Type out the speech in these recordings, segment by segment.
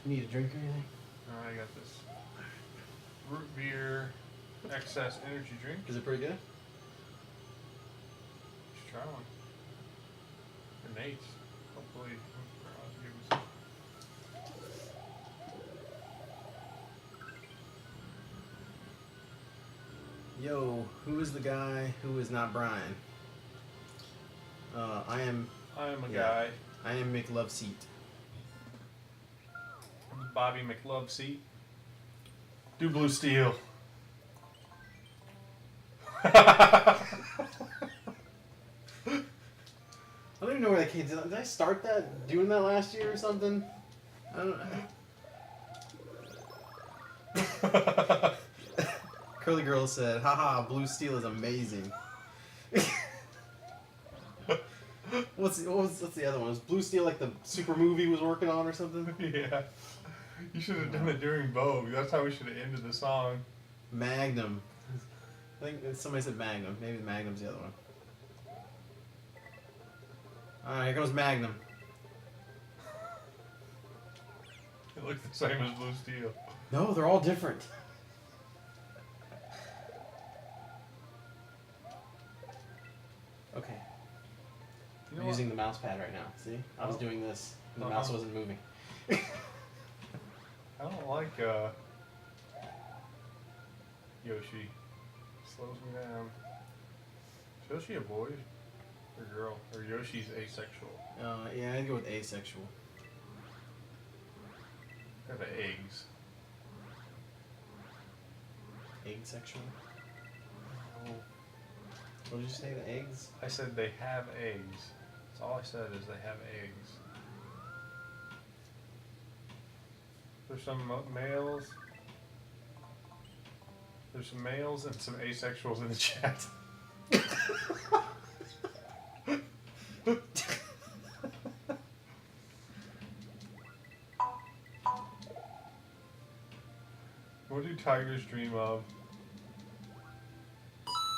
You need a drink or anything? I got this root beer excess energy drink. Is it pretty good? Just try one. They're nice. Hopefully, I'll give you some. Yo, who is the guy who is not Brian? I am I am a guy. I am McLoveseat. Bobby McLoveseat. Do Blue Steel. I don't even know where that came. Did I start that doing that last year or something? I don't know. Curly Girl said, "Haha, Blue Steel is amazing." what's the other one? Was Blue Steel like the super movie was working on or something? Yeah. You should have done it during Vogue. That's how we should have ended the song. Magnum. I think somebody said Magnum. Maybe Magnum's the other one. Alright, here comes Magnum. It looks the same as Blue Steel. No, they're all different. Okay. You I'm using the mouse pad right now. See? I was doing this, and the mouse wasn't moving. I don't like Yoshi. Slows me down. Is Yoshi a boy or girl? Or Yoshi's asexual? Yeah, I'd go with asexual. They're the eggs. Egg-sexual? Oh. What did you say, the eggs? I said they have eggs. That's all I said is they have eggs. There's some males. There's some males and some asexuals in the chat. What do tigers dream of?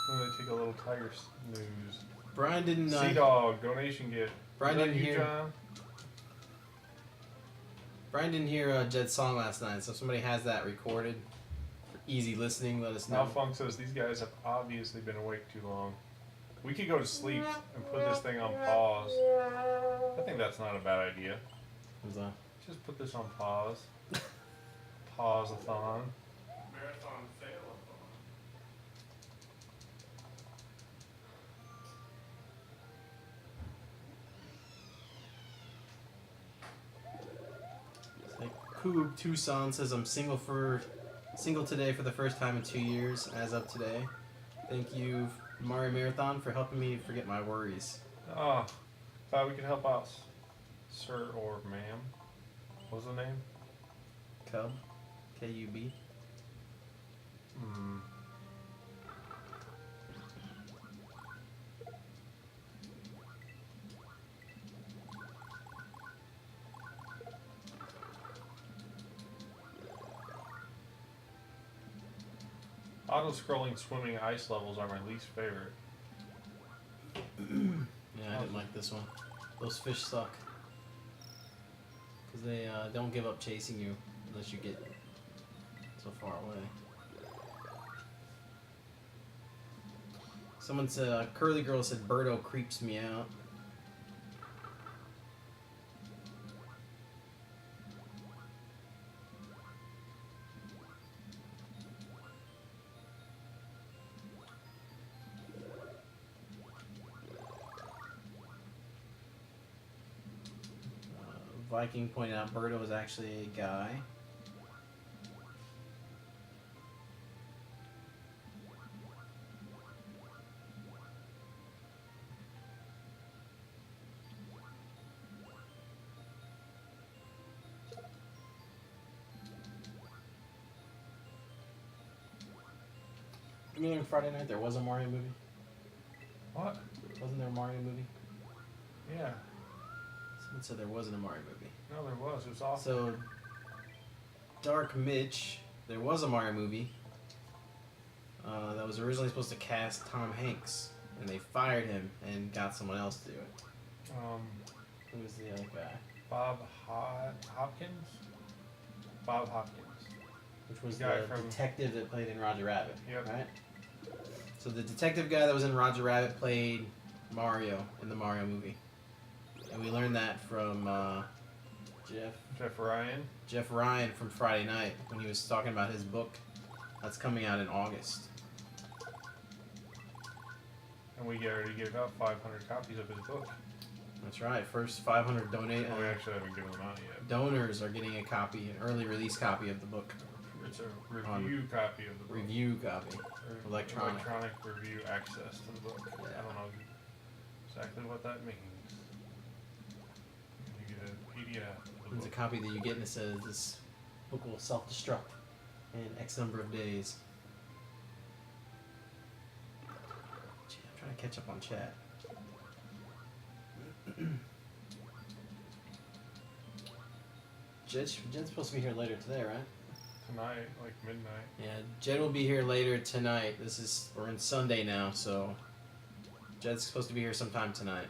When they take a little tiger snooze. Brian didn't... Sea Dog, donation gift. Brian Is that didn't you, hear... John? Brian didn't hear Jed's song last night, so if somebody has that recorded for easy listening, let us know. Malfunk says these guys have obviously been awake too long. We could go to sleep and put this thing on pause. I think that's not a bad idea. What's that? Just put this on pause. Pause-a-thon. Marathon fail-a-thon. Koob Tucson says I'm single today for the first time in 2 years as of today. Thank you, Mario Marathon, for helping me forget my worries. Oh, thought we could help out, sir or ma'am. What was the name? Cub, K-U-B. Auto-scrolling swimming ice levels are my least favorite. Yeah, I didn't like this one. Those fish suck. Because they don't give up chasing you unless you get so far away. Someone said, Curly Girl said, Birdo creeps me out. Viking pointed out Birdo is actually a guy. You mean on Friday night there was a Mario movie? What? Wasn't there a Mario movie? Yeah. Someone said there wasn't a Mario movie. No, there was. It was awesome. So, Dark Mitch, there was a Mario movie that was originally supposed to cast Tom Hanks, and they fired him and got someone else to do it. Who was the other guy? Bob Hopkins? Bob Hopkins. which was The guy the from- detective that played in Roger Rabbit. Yep. Right? So the detective guy that was in Roger Rabbit played Mario in the Mario movie. And we learned that from Jeff Ryan. Jeff Ryan from Friday Night when he was talking about his book that's coming out in August. And we already gave out 500 copies of his book. That's right. First 500 We actually haven't given them out yet. donors are getting a copy, an early release copy of the book. It's a review copy of the book. Review copy. Or electronic. Electronic review access to the book. Yeah. I don't know exactly what that means. You get a PDF of the It's a book. copy that you get and it says this book will self-destruct in X number of days. Gee, I'm trying to catch up on chat. Jed's supposed to be here later today, right? Tonight, like midnight. Yeah, Jed will be here later tonight. We're in Sunday now, so Jed's supposed to be here sometime tonight.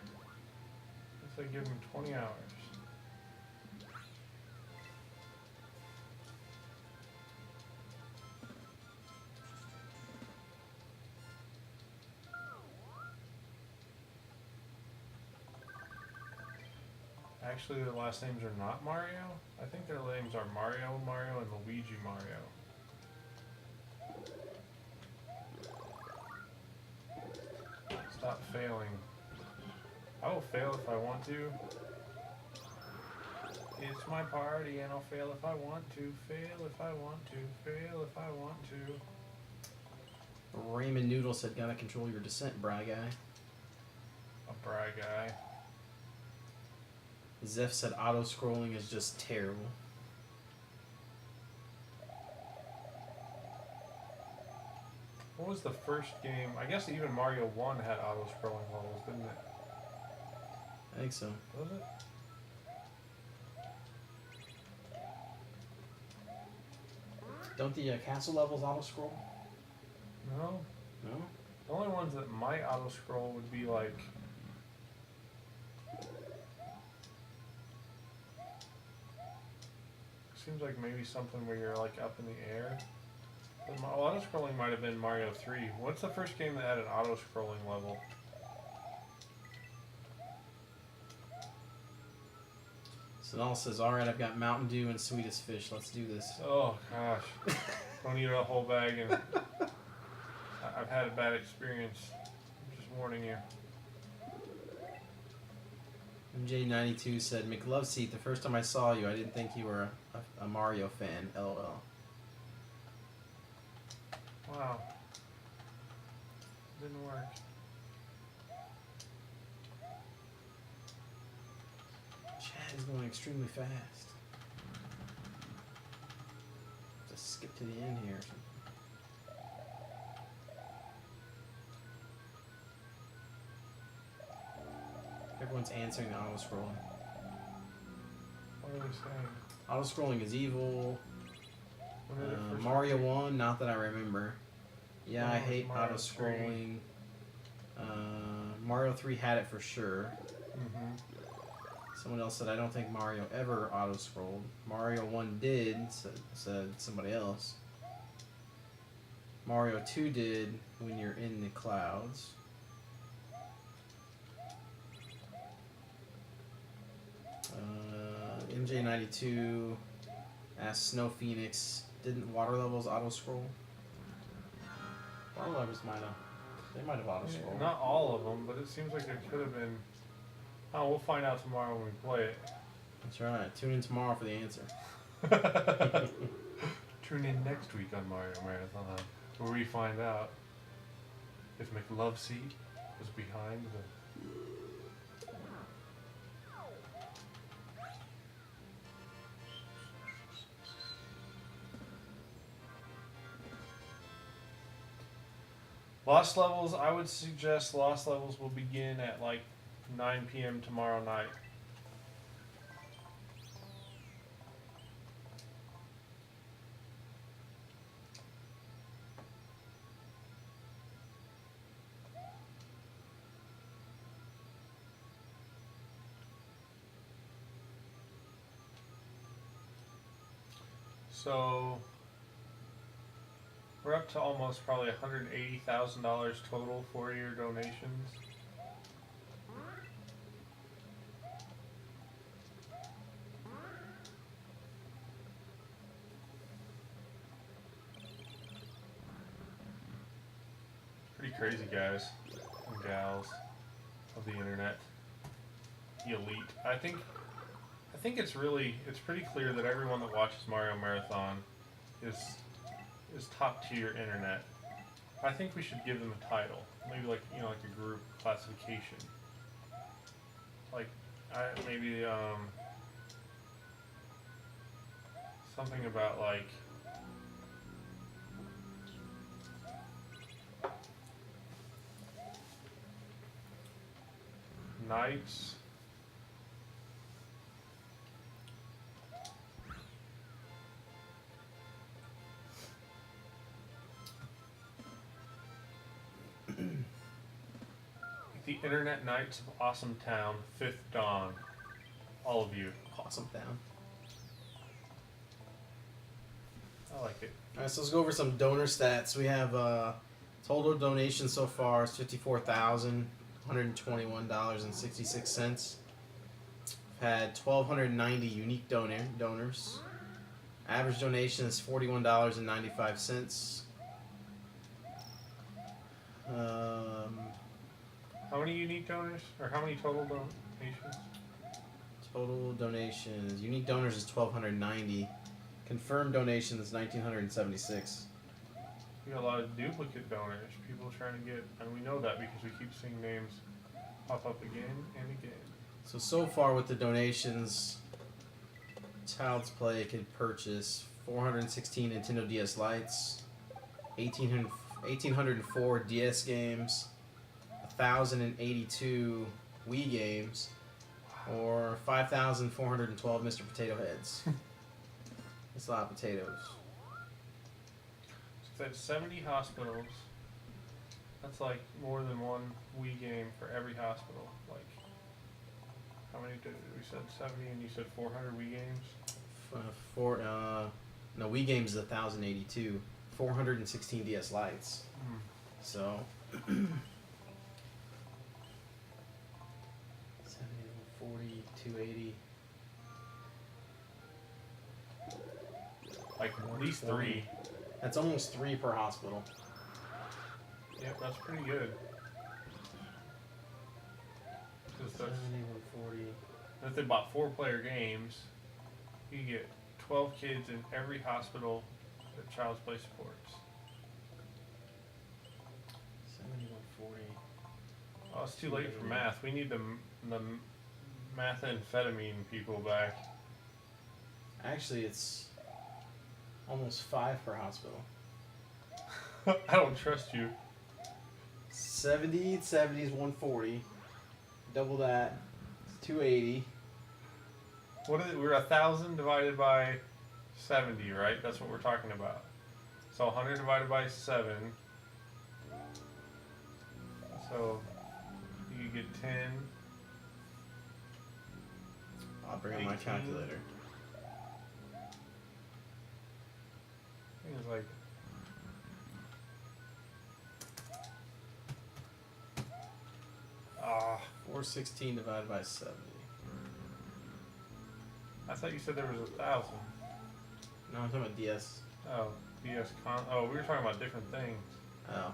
If they give him 20 hours. Actually, their last names are not Mario. I think their names are Mario, and Luigi Mario. Stop failing. I will fail if I want to. It's my party and I'll fail if I want to. Fail if I want to. Fail if I want to. Raymond Noodle said, "Gotta control your descent, bry guy." A brag guy. Zeph said, "Auto scrolling is just terrible." What was the first game? I guess even Mario 1 had auto-scrolling levels, didn't it? I think so. Was it? Don't the castle levels auto scroll? No. No. The only ones that might auto-scroll would be like... Seems like maybe something where you're like up in the air. Auto-scrolling might have been Mario 3. What's the first game that had an auto-scrolling level? Sonal says, "Alright, I've got Mountain Dew and Sweetest Fish. Let's do this." Oh gosh. Don't eat a whole bag and... I've had a bad experience. I'm just warning you. MJ92 said, "McLoveseat, the first time I saw you, I didn't think you were a Mario fan. LOL." Wow. Didn't work. Chat is going extremely fast. Just skip to the end here or something. Everyone's answering the auto scrolling. What are they saying? Auto scrolling is evil. When did it first Mario 1, not that I remember. Yeah, I Oh, hate Mario auto 3. scrolling. Mario 3 had it for sure. Mm-hmm. Someone else said, "I don't think Mario ever auto scrolled." Mario 1 did, said somebody else. Mario 2 did when you're in the clouds. MJ92 asked Snow Phoenix, "Didn't water levels auto scroll?" Water levels they might have auto scrolled. Not all of them, but it seems like there could have been. Oh, we'll find out tomorrow when we play it. That's right. Tune in tomorrow for the answer. Tune in next week on Mario Marathon, where we find out if McLoveseat was behind the. Lost Levels, I would suggest Lost Levels will begin at like 9 p.m. tomorrow night. So we're up to almost probably $180,000 total for your donations. Pretty crazy, guys and gals of the internet, the elite. I think it's pretty clear that everyone that watches Mario Marathon is top tier internet. I think we should give them a title, maybe like a group classification, like maybe something about like Knights. The Internet Knights of Awesome Town, Fifth Dawn. All of you. Awesome Town. I like it. Alright, so let's go over some donor stats. We have total donations so far is $54,121.66. We've had 1,290 unique donors. Average donation is $41.95. How many unique donors? Or how many total donations? Total donations. Unique donors is 1,290. Confirmed donations is 1,976. We got a lot of duplicate donors. People trying to get, and we know that because we keep seeing names pop up again and again. So far with the donations, Child's Play could purchase 416 Nintendo DS Lites, 1,804 DS games, 1,082 Wii games, or 5,412 Mr. Potato Heads. It's a lot of potatoes. So that's 70 hospitals. That's like more than one Wii game for every hospital. Like, how many did we said 70 and you said 400 Wii games? No, Wii games is 1,082. 416 DS Lites. So 40, 280. Like at least 3. That's almost 3 per hospital. Yep, that's pretty good. 'Cause that's, 70, 140. if they bought 4-player games, you can get 12 kids in every hospital that Child's Play supports. 70, 140. Oh, it's too late for math. We need the methamphetamine people back. Actually, it's almost 5 per hospital. I don't trust you. 70 is 140. Double that, it's 280. What is it? We're 1,000 divided by 70, right? That's what we're talking about. So 100 divided by 7. So you get 10. I'll bring up my 18. calculator. I think it's like 416 divided by 70. I thought you said there was 1,000. No, I'm talking about DS. Oh, oh, we were talking about different things. Oh.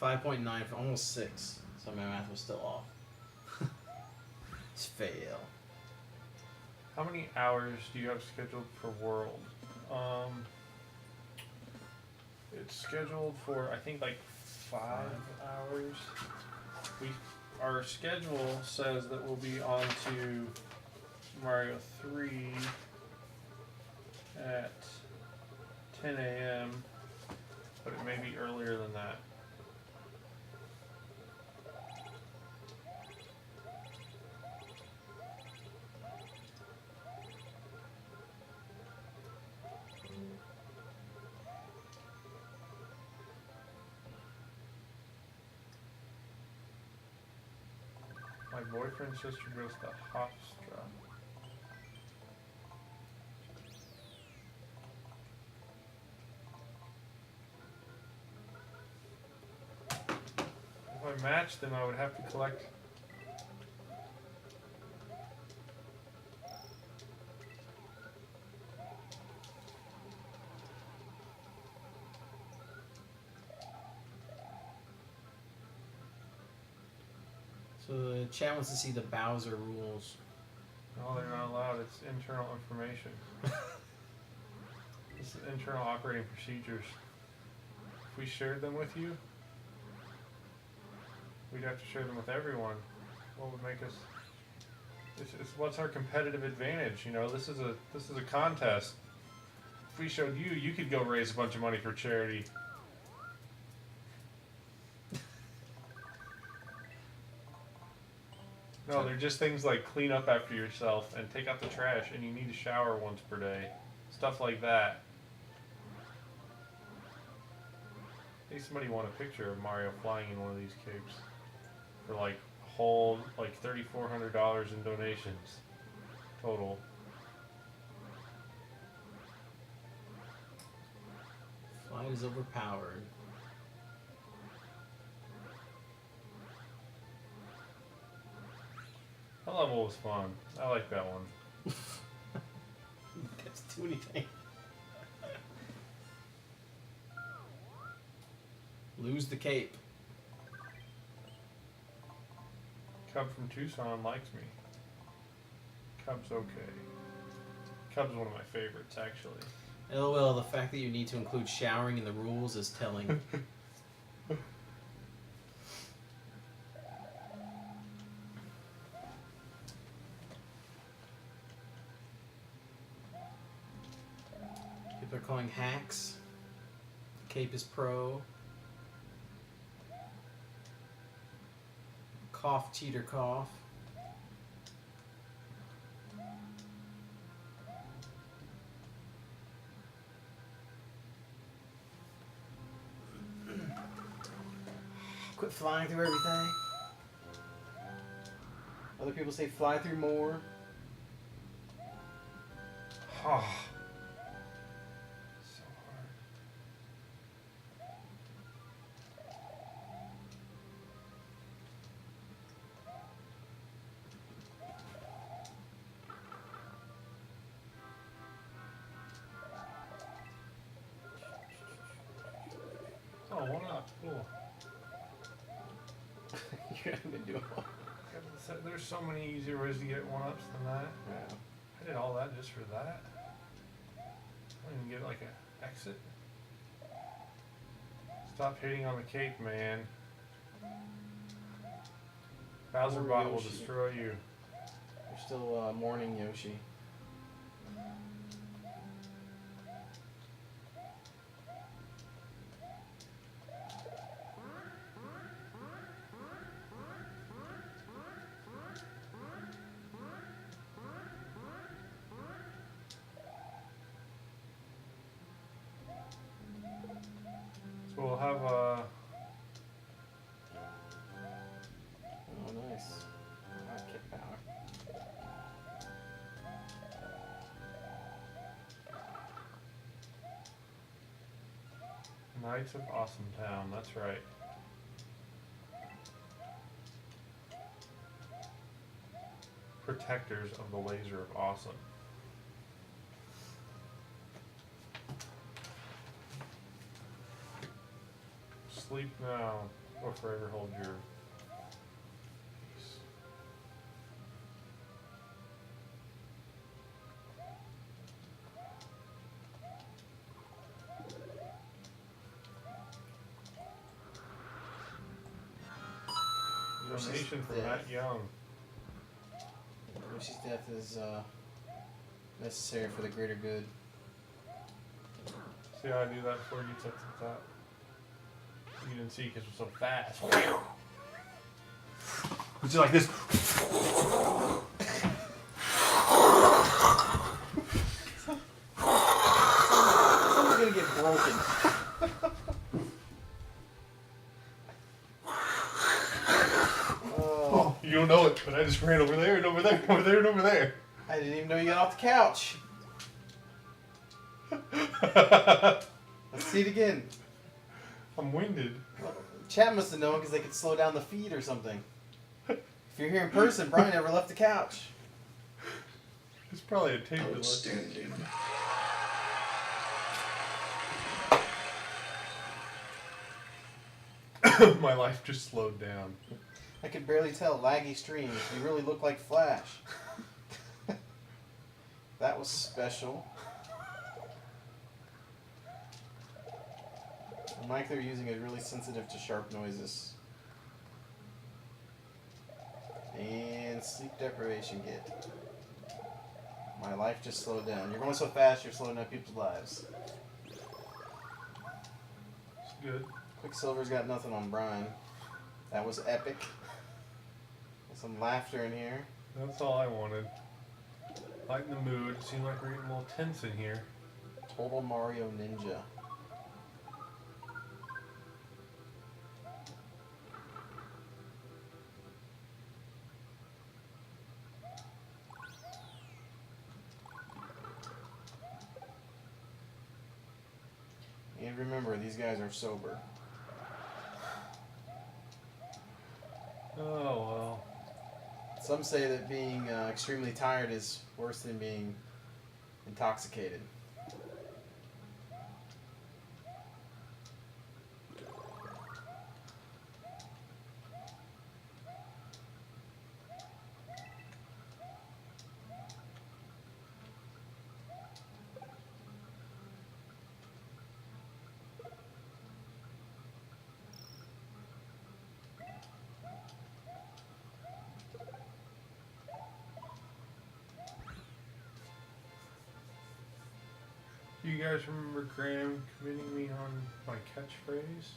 5.9 for almost 6. So my math was still off. It's fail. How many hours do you have scheduled for World? It's scheduled for I think like 5 hours. Our schedule says that we'll be on to Mario 3 at 10 a.m., but it may be earlier than that. My boyfriend's sister goes to Hofstra. match them, I would have to collect. So the chat wants to see the Bowser rules. No, they're not allowed. It's internal information. This is internal operating procedures. If we shared them with you, we'd have to share them with everyone. What would make us? It's what's our competitive advantage? You know, this is a contest. If we showed you, you could go raise a bunch of money for charity. No, they're just things like clean up after yourself and take out the trash, and you need to shower once per day. Stuff like that. Hey, somebody want a picture of Mario flying in one of these capes for like a whole like $3,400 in donations total. Flight is overpowered. That level was fun. I like that one. That's too many things. Lose the cape. Cub from Tucson likes me. Cub's okay. Cub's one of my favorites, actually. LOL, the fact that you need to include showering in the rules is telling. People are calling hacks. Cape is pro. Cough, cheater, cough. Quit flying through everything. Other people say fly through more. Oh. So hard. Oh, one up. Cool. You haven't been doing well. There's so many easier ways to get one-ups than that. Yeah. I did all that just for that. I didn't get like an exit. Stop hitting on the cape, man. Bowser Poor Bot will Yoshi. destroy you. We're still mourning Yoshi. So we'll have Oh, nice. Kick power. Knights of Awesome Town, that's right. Protectors of the Laser of Awesome. Sleep now, or forever hold your peace. Yoshi's Donation from death. Matt Young. Yoshi's death is necessary for the greater good. See how I do that before you touch the top? You didn't see because we're so fast. It's like this. Something's gonna get broken. Oh, You don't know it, but I just ran over there and over there and over there and over there. I didn't even know you got off the couch. Let's see it again. I'm winded. Chat must have known because they could slow down the feed or something. If you're here in person, Brian never left the couch. It's probably a tape delay. Outstanding. My life just slowed down. I could barely tell. Laggy stream. You really look like Flash. That was special. The mic they're using is really sensitive to sharp noises. And sleep deprivation get. My life just slowed down. You're going so fast, you're slowing down people's lives. It's good. Quicksilver's got nothing on Brian. That was epic. Some laughter in here. That's all I wanted. Lighten the mood. Seemed like we're getting a little tense in here. Total Mario Ninja. And remember, these guys are sober. Oh well. Some say that being extremely tired is worse than being intoxicated. Do you guys remember Graham commending me on my catchphrase?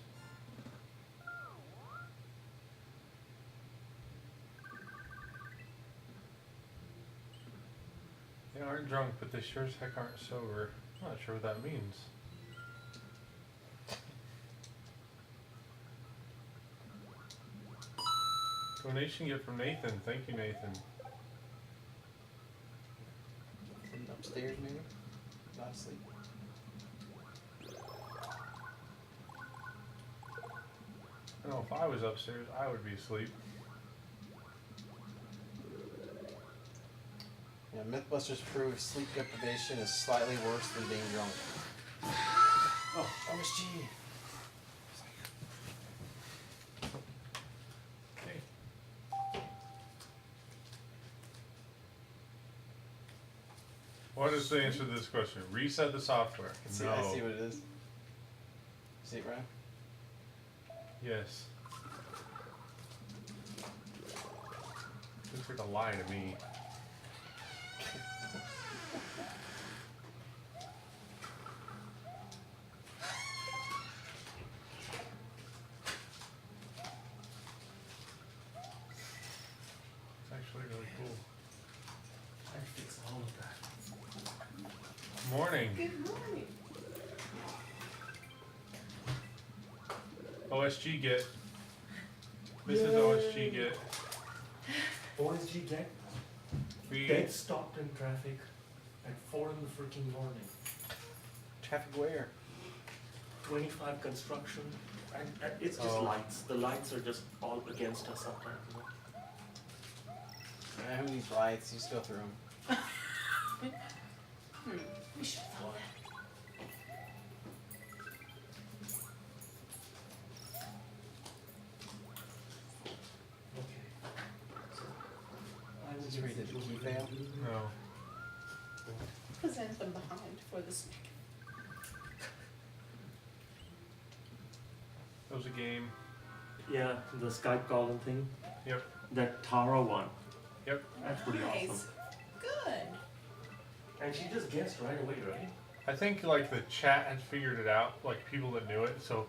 They aren't drunk, but they sure as heck aren't sober. I'm not sure what that means. Donation gift from Nathan. Thank you, Nathan. Upstairs, maybe? Not asleep. I know if I was upstairs, I would be asleep. Yeah, Mythbusters proves sleep deprivation is slightly worse than being drunk. Oh, OSG. Hey. What is the answer to this question? Reset the software. See, No. I see what it is. See it, Ryan? Yes. Looks like a lie to me. It's actually really cool. I fix all of that. Morning. Good morning. OSG get. This is OSG get. OSG get We dead stopped in traffic at 4 in the freaking morning. Traffic where? 25 construction. And it's just Oh. lights. The lights are just all against us sometimes. You know? Who needs lights? You just go through them. We should have thought that. Okay. So, I will Did you read just the do key what fail? I do. no. Present them behind for the snack. That was a game. Yeah, the Skype calling thing. Yep. That Tara one. Yep. That's pretty Nice. awesome. Good. And she just guessed right away, right? I think like the chat had figured it out, like people that knew it, so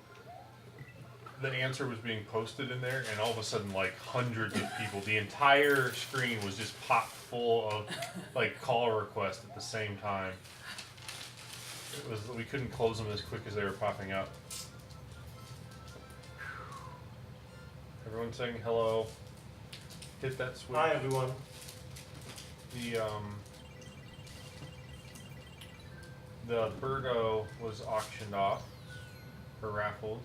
the answer was being posted in there and all of a sudden like hundreds of people, the entire screen was just popped full of like call requests at the same time. It was, we couldn't close them as quick as they were popping up. Everyone saying hello. Hit that switch. Hi everyone. The Birdo was auctioned off or raffled.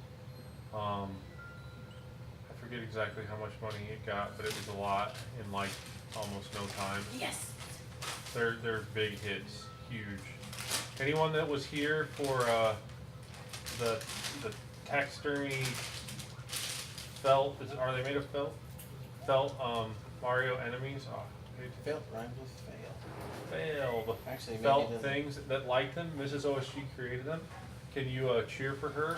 forget exactly how much money it got, but it was a lot in like almost no time. Yes. They're big hits, huge. Anyone that was here for the texturing felt, are they made of felt? Felt Mario enemies? Oh, Failed, rhymes with fail. failed. Actually, maybe Felt it doesn't. things that liked them. Mrs. OSG created them. Can you cheer for her?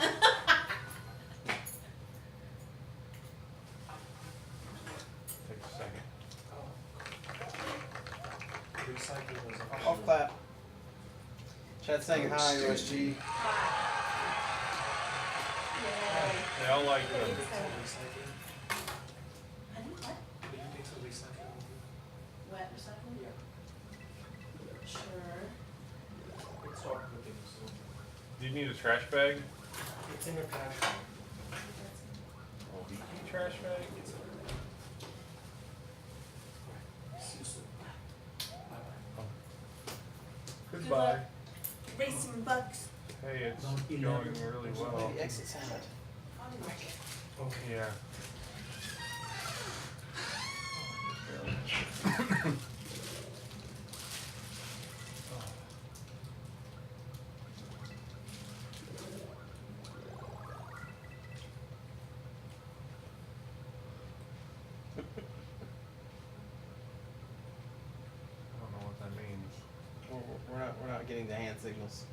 Take a second. Recycling was a Off clap. Chat saying hi, OSG. Yay. They all like them. Recycling. Honey, what? Will you take some recycling? Wet recycling? Sure. It's not cooking, so Do you need a trash bag? it's in a trash bag. Oh, BT trash bag? It's a. See you soon. Bye bye. Goodbye. Racing bucks. Hey, it's Not going 11. really well. Maybe exit sound. Okay. Yeah. I don't know what that means. We're not getting the hand signals.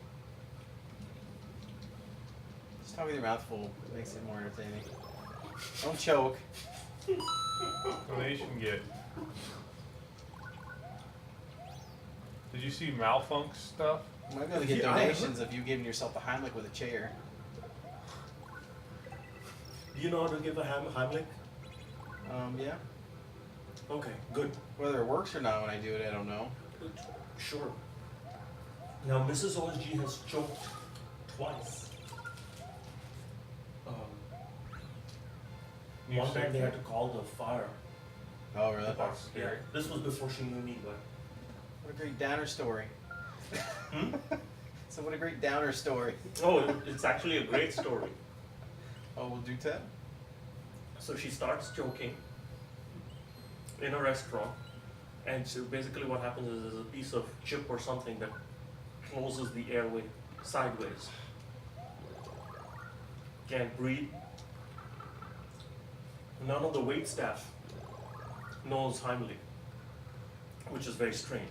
Just talk with your mouth full. It makes it more entertaining. Don't choke. Donation get. Did you see Malfunk stuff? You might be able to get Yeah, I donations if you giving yourself the Heimlich with a chair. Do you know how to give a Heimlich? Yeah. Okay, good. Whether it works or not when I do it, I don't know. Sure. Now, Mrs. OSG has choked twice. You One time saved they her? had to call the fire. Oh, really? That's scary. This was before she knew me, but. What a great downer story. Hmm? So what a great downer story. Oh, it's actually a great story. Oh, we'll do tell. So she starts choking in a restaurant, and so basically what happens is there's a piece of chip or something that closes the airway sideways. Can't breathe. None of the wait staff knows Heimlich, which is very strange.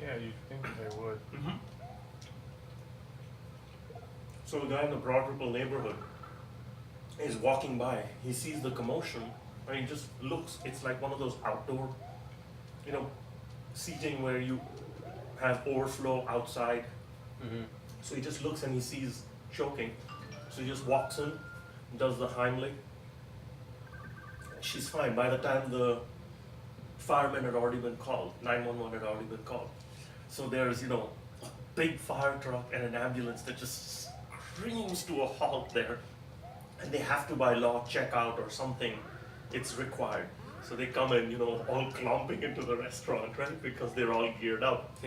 Yeah, you'd think they would. So the guy in the Broad Ripple neighborhood is walking by. He sees the commotion, and he just looks. It's like one of those outdoor, seating where you have overflow outside. Mm-hmm. So he just looks and he sees choking. So he just walks in, does the Heimlich. She's fine. By the time the firemen had already been called, 911 had already been called. So there's, a big fire truck and an ambulance that just screams to a halt there. And they have to, by law, check out or something. It's required. So they come in, all clomping into the restaurant, right? Because they're all geared up.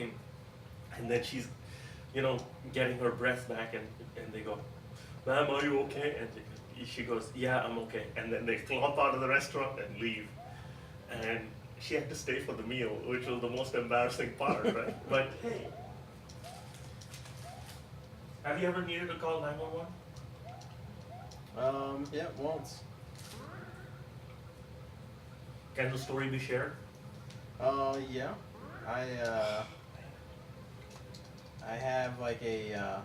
And then she's, getting her breath back, and they go, "Ma'am, are you okay?" And she goes, "Yeah, I'm okay." And then they clomp out of the restaurant and leave. And she had to stay for the meal, which was the most embarrassing part, right? But hey, have you ever needed to call 911? Yeah, once. Can the story be shared? Yeah. I have like a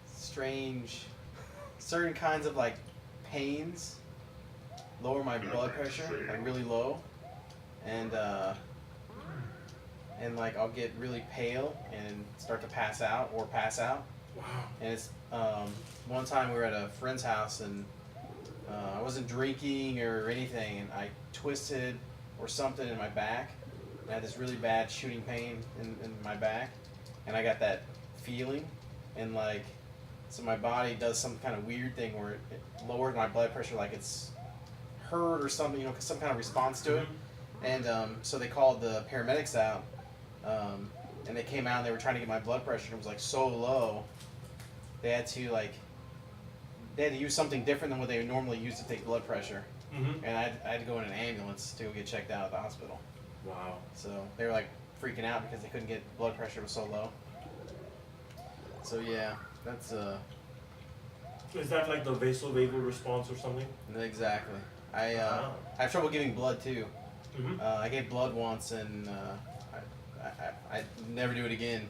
strange, certain kinds of like pains lower my blood pressure, like really low, and like I'll get really pale and start to pass out. Wow. And it's one time we were at a friend's house and I wasn't drinking or anything, and I twisted or something in my back. I had this really bad shooting pain in my back, and I got that feeling, and like, so my body does some kind of weird thing where it lowered my blood pressure, like it's hurt or something, some kind of response to it. And so they called the paramedics out, and they came out and they were trying to get my blood pressure, and it was like so low, they had to use something different than what they would normally use to take blood pressure. Mm-hmm. and I had to go in an ambulance to go get checked out at the hospital. Wow. So they were like freaking out because they couldn't get blood pressure was so low. So yeah, that's Is that like the vasovagal response or something? exactly. I Ah. I have trouble giving blood too. Mm-hmm. I gave blood once and I'd never do it again.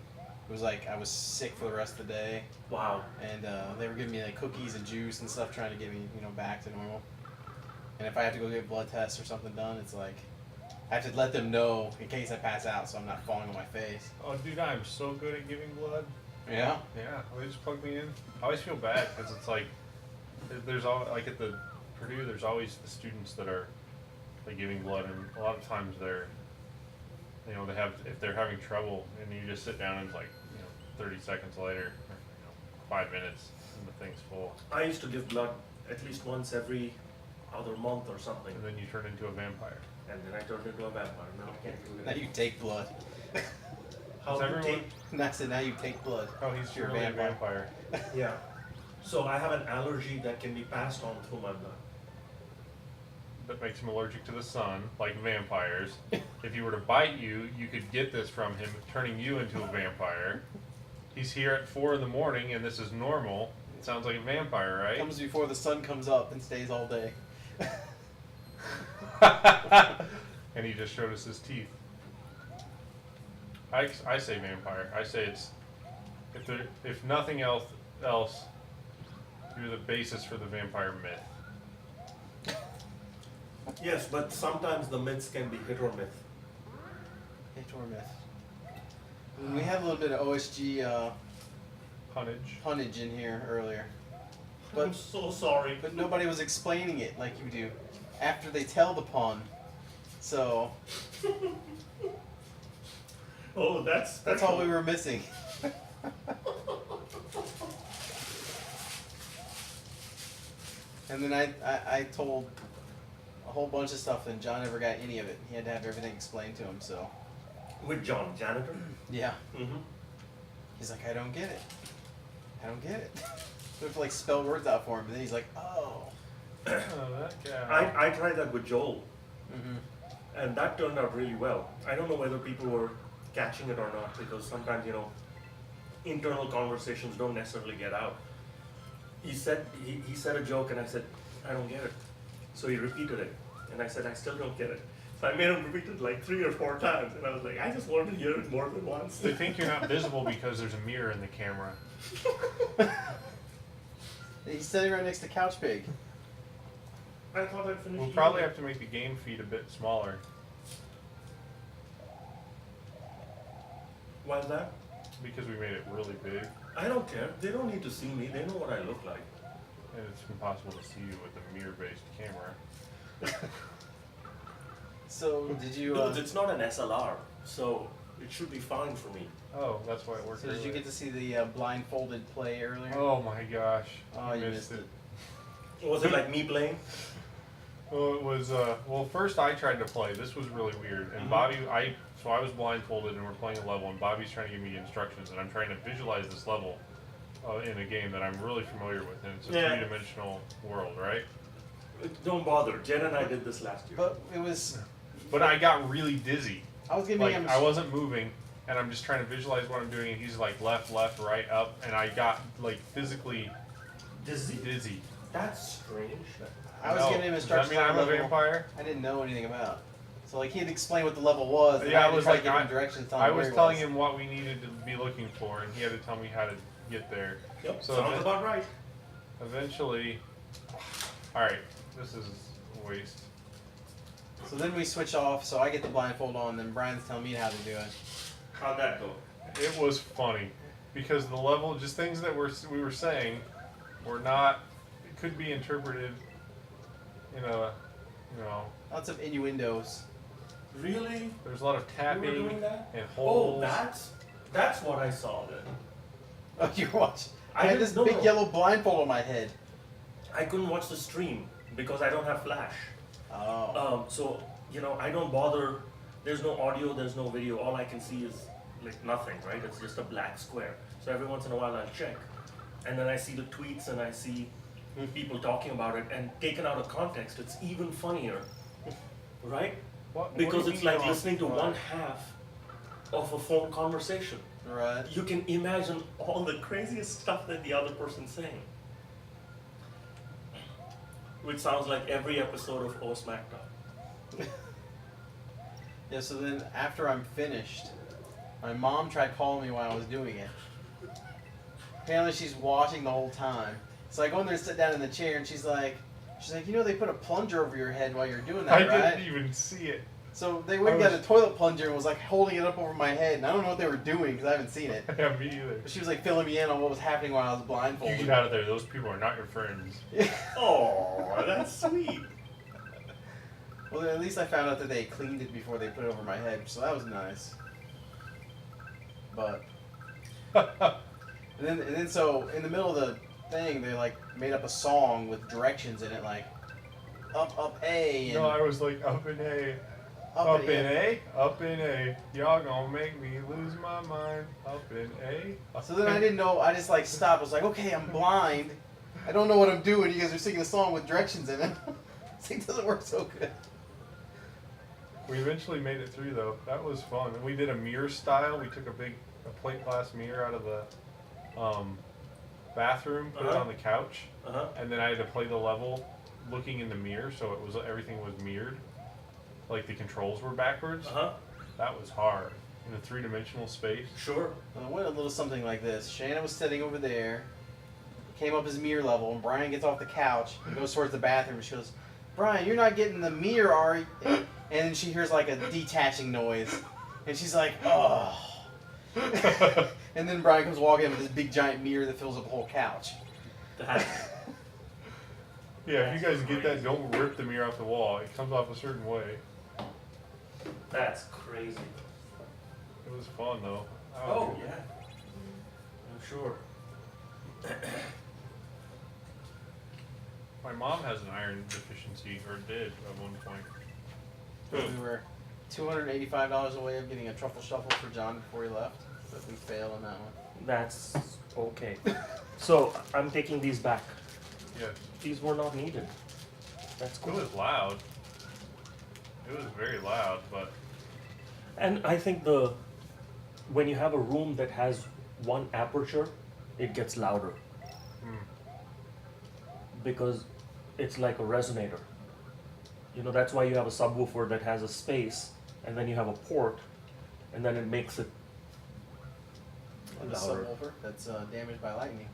It was like I was sick for the rest of the day, Wow. and they were giving me like cookies and juice and stuff, trying to get me back to normal. And if I have to go get blood tests or something done, it's like I have to let them know in case I pass out, so I'm not falling on my face. Oh, dude, I'm so good at giving blood. Yeah. Yeah, they just plug me in. I always feel bad because it's like there's all like at the Purdue, there's always the students that are like giving blood, and a lot of times they're, they have if they're having trouble, and you just sit down and it's like 30 seconds later, or, 5 minutes, and the thing's full, I used to give blood at least once every other month or something, and then you turn into a vampire. and then I turned into a vampire. Now I can't do Now it. you take blood. How Is do you everyone- take? And I said, now you take blood. Oh, he's You're a really a vampire. vampire. Yeah. So I have an allergy that can be passed on through my blood. That makes him allergic to the sun, like vampires. If he were to bite you, you could get this from him, turning you into a vampire. He's here at 4 in the morning, and this is normal. It sounds like a vampire, right? Comes before the sun comes up and stays all day. And he just showed us his teeth. I say vampire. I say it's if nothing else, you're the basis for the vampire myth. Yes, but sometimes the myths can be hit or myth. Hit or myth. And we had a little bit of OSG Punnage. punnage in here earlier, I'm but so sorry. but nobody was explaining it like you do after they tell the pun. So Oh, that's all we were missing. And then I told a whole bunch of stuff, and John never got any of it. He had to have everything explained to him. So With John, janitor. yeah, Mm-hmm. he's like, I don't get it. I don't get it. So we have to like spell words out for him, and then he's like, oh. Oh, that guy. I tried that with Joel, Mm-hmm. and that turned out really well. I don't know whether people were catching it or not, because sometimes, internal conversations don't necessarily get out. He said a joke, and I said, I don't get it. So he repeated it, and I said, I still don't get it. So I made him repeat it like 3 or 4 times, and I was like, I just wanted to hear it more than once. They think you're not visible because there's a mirror in the camera. He's sitting right next to Couch Pig. I thought I'd finish. We'll probably have to make the game feed a bit smaller. Why is that? Because we made it really big, I don't care. They don't need to see me. They know what I look like. and it's impossible to see you with a mirror-based camera. So did you? No, it's not an SLR, so it should be fine for me. Oh, that's why it worked. So did you earlier. get to see the blindfolded play earlier? Oh my gosh! Oh, you missed it. Was it like me playing? Well, it was. Well, first I tried to play. This was really weird. And Mhm. Bobby, so I was blindfolded, and we're playing a level, and Bobby's trying to give me instructions, and I'm trying to visualize this level in a game that I'm really familiar with, and it's a Yeah. three-dimensional world, right? Don't bother. Jen and I did this last year. But it was. But I got really dizzy. I was giving Like him. I wasn't moving, and I'm just trying to visualize what I'm doing, and he's like left, right, up, and I got like physically dizzy. That's strange. I was No. giving him Does that instructions mean on I'm a a level vampire? I didn't know anything about. So like he'd explain what the level was. And Yeah, I I had to was try to like, give him I- directions. Tell I him where was he telling him what we needed to be looking for, and he had to tell me how to get there. Yep, So sounds then- about right. Eventually, all right, this is a waste. So then we switch off. So I get the blindfold on. Then Brian's telling me how to do it. How'd that go? It was funny because the level, just things that we were saying, were not. It could be interpreted in a, Lots of innuendos. Really? there's a lot of You were tapping doing that? and Oh, holes. that's what I saw then. Oh, you watch. I I had didn't this know. big yellow blindfold on my head. I couldn't watch the stream because I don't have Flash. Oh. So I don't bother. There's no audio. There's no video. All I can see is like nothing, right? It's just a black square. So every once in a while I'll check, and then I see the tweets and I see people talking about it, and taken out of context, it's even funnier, right? What Because do you it's mean like off listening to the one fly? half of a phone conversation. Right. You can imagine all the craziest stuff that the other person's saying. Which sounds like every episode of O SmackDown. Yeah, so then after I'm finished, my mom tried calling me while I was doing it. Apparently she's watching the whole time. So I go in there and sit down in the chair and she's like, you know they put a plunger over your head while you're doing that, I right? didn't even see it. So they went and got a toilet plunger and was like holding it up over my head, and I don't know what they were doing because I haven't seen it. Yeah, me either. But she was like filling me in on what was happening while I was You blindfolded. get out of there. Those people are not your friends. Oh, that's sweet. Well, at least I found out that they cleaned it before they put it over my head, so that was nice. But and then so in the middle of the thing, they like made up a song with directions in it, like up A and No, I was like up in A. up Up and in A, up in A, y'all gonna make me lose my mind. Up in A. So then I didn't know. I just like stopped. I was like, okay, I'm blind. I don't know what I'm doing. You guys are singing a song with directions in it. See, it doesn't work so good. We eventually made it through though. That was fun. And we did a mirror style. We took a plate glass mirror out of the bathroom, put it Uh-huh. on the couch, Uh-huh. and then I had to play the level looking in the mirror, so it was everything was mirrored. Like the controls were backwards. Uh-huh. That was hard in a 3-dimensional space. Sure. Well, it went a little something like this. Shannon was sitting over there, came up his mirror level, and Brian gets off the couch and goes towards the bathroom. And she goes, "Brian, you're not getting the mirror, are you?" And then she hears like a detaching noise, and she's like, "Oh." And then Brian comes walking in with this big giant mirror that fills up the whole couch. That, Yeah, if you guys get that, don't rip the mirror off the wall. It comes off a certain way. that's crazy. It was fun though. Oh, yeah. I'm sure. My mom has an iron deficiency, or did at one point. We were $285 away of getting a truffle shuffle for John before he left, but we failed on that one. That's okay. So, I'm taking these back. Yeah, These were not needed. That's it cool. was loud. It was very loud, but And I think when you have a room that has one aperture, it gets louder because it's like a resonator. You know, that's why you have a subwoofer that has a space, and then you have a port, and then it makes it And the louder. subwoofer that's damaged by lightning.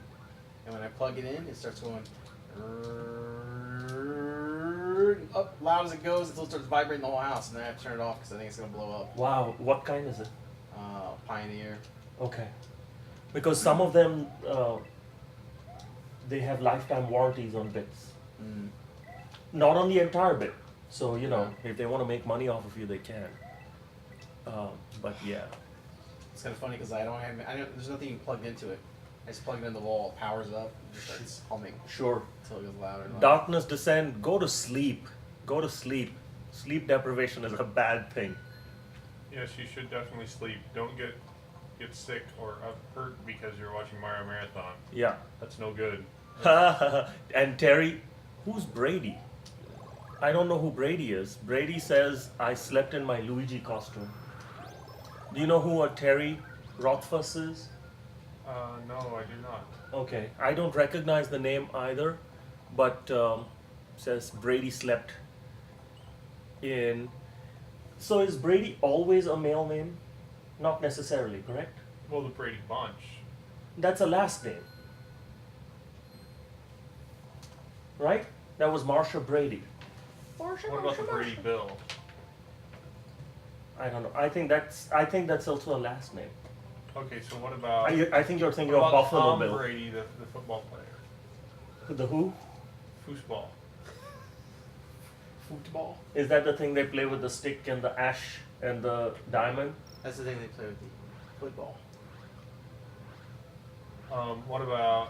And when I plug it in, it starts going up loud as it goes until it starts vibrating the whole house, and then I have to turn it off because I think it's gonna blow up. Wow, what kind is it? Pioneer. Okay. Because some of them, they have lifetime warranties on bits. Mm. Not on the entire bit. So, you know, if they want to make money off of you, they can. But yeah. It's kind of funny because I don't. There's nothing even plugged into it. I just plug it in the wall, it powers up, and just starts humming Sure. until it goes louder and louder. Darkness descend, go to sleep. Go to sleep. Sleep deprivation is a bad thing. yes, you should definitely sleep. Don't get sick or hurt because you're watching Mario Marathon. Yeah. That's no good. And Terry, who's Brady? I don't know who Brady is. Brady says, I slept in my Luigi costume. Do you know who a Terry Rothfuss is? No, I do not. Okay, I don't recognize the name either, but says Brady slept in. So is Brady always a male name? Not necessarily, correct? Well, the Brady Bunch. That's a last name. Right? That was Marsha Brady. What about the Brady Bill? I don't know. I think that's also a last name. Okay, so what about I think you're thinking what of about Buffalo Tom Bill. Brady, the football player? The who? Foosball. Football. Is that the thing they play with the stick and the ash and the diamond? That's the thing they play with the football. What about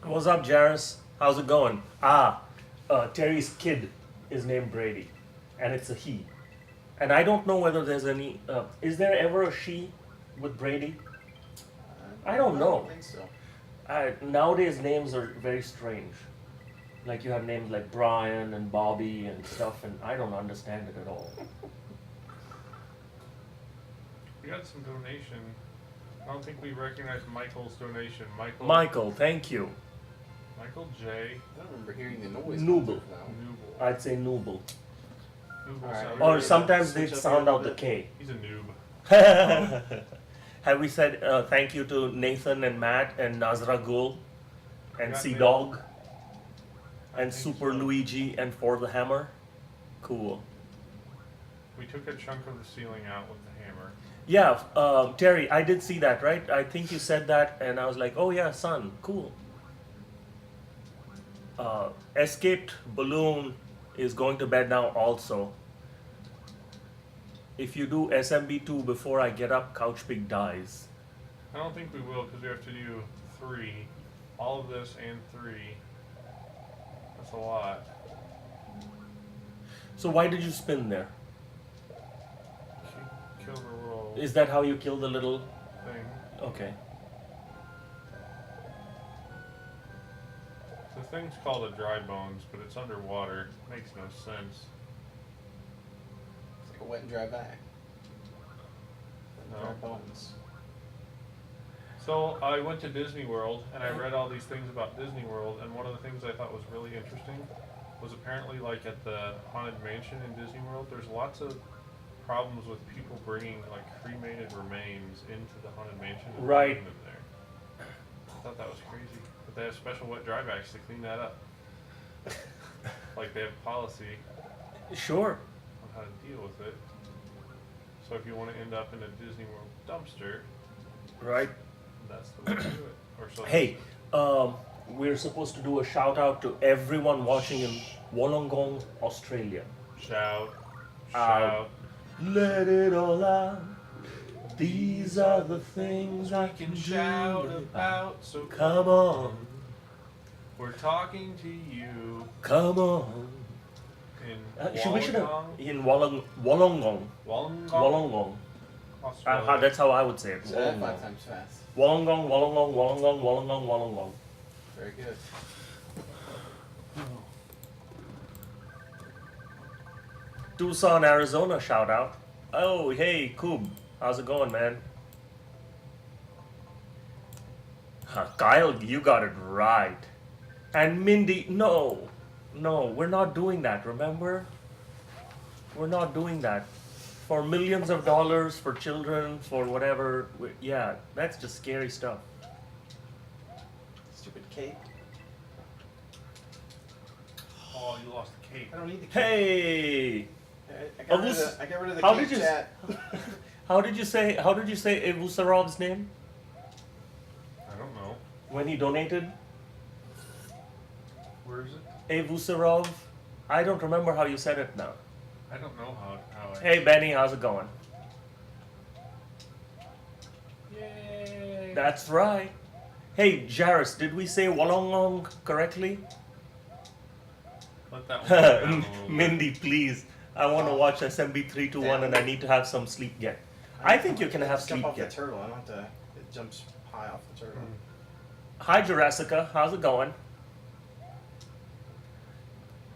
What's up, Jairus? How's it going? Terry's kid is named Brady, and it's a he. And I don't know whether there's any. Is there ever a she with Brady? I don't I know. don't think so. Nowadays names are very strange. Like you have names like Brian and Bobby and stuff, and I don't understand it at all. We got some donation. I don't think we recognize Michael's donation. Michael, thank you. Michael J. I don't remember hearing the noise. Noodle. Nooble. I'd say Nooble. Nooble Alright, sounds Or Yeah, good. sometimes they switch up sound here a out the little K. He's a noob. Have we said thank you to Nathan and Matt and Nazra Gul and Yeah, Sea maybe. Dog I and think Super so. Luigi and For the Hammer? Cool. We took a chunk of the ceiling out with the hammer. Yeah, Terry, I did see that, right? I think you said that, and I was like, oh yeah, son, cool. Escaped Balloon is going to bed now also. If you do SMB2 before I get up, Couchpig dies. I don't think we will because we have to do 3. All of this and 3. That's a lot. So why did you spin there? Kill the little Is that how you kill the little... thing. Okay. The thing's called a dry bones, but it's underwater. Makes no sense. It's like a wet and dry back. No. Dry bones. So I went to Disney World and I read all these things about Disney World, and one of the things I thought was really interesting was apparently like at the Haunted Mansion in Disney World, there's lots of problems with people bringing like cremated remains into the Haunted Mansion and Right. leaving them there. I thought that was crazy, but they have special wet dry bags to clean that up. Like they have policy Sure. on how to deal with it. So if you want to end up in a Disney World dumpster, Right. that's the way to do it. Or so Hey, we're supposed to do a shout out to everyone watching in Wollongong, Australia. shout, shout. Let it all out. These are the things I can shout about. So Come on, we're talking to you come on. in We should have Wollongong, in Wollongong. Wollongong, Wollongong. Australia. That's how I would say it. Say that Wollongong. 5 times fast. Wollongong, Wollongong, Wollongong, Wollongong, Wollongong. Very good. Tucson, Arizona shout out. Oh, hey, Koob. How's it going, man? Kyle, you got it right. And Mindy, no, we're not doing that, remember? We're not doing that. For millions of dollars, for children, for whatever. Yeah, that's just scary stuff. Stupid cape. Oh, you lost the cake. I don't need the cape. Hey! I got rid of the How cape did you- chat. How did you say Evusarov's name I don't know. when he donated? Where is it? Evusarov? I don't remember how you said it now. I don't know how I. Hey Benny, how's it going? Yay! That's right. Hey Jairus, did we say Wollongong correctly? Let that one go down a little bit. Mindy, please. I want to watch SMB 321 and I need to have some sleep yet. I think you can have Just jump sleep off the yet. turtle. I don't have to. It jumps high off the turtle. Hi Jurassica, how's it going?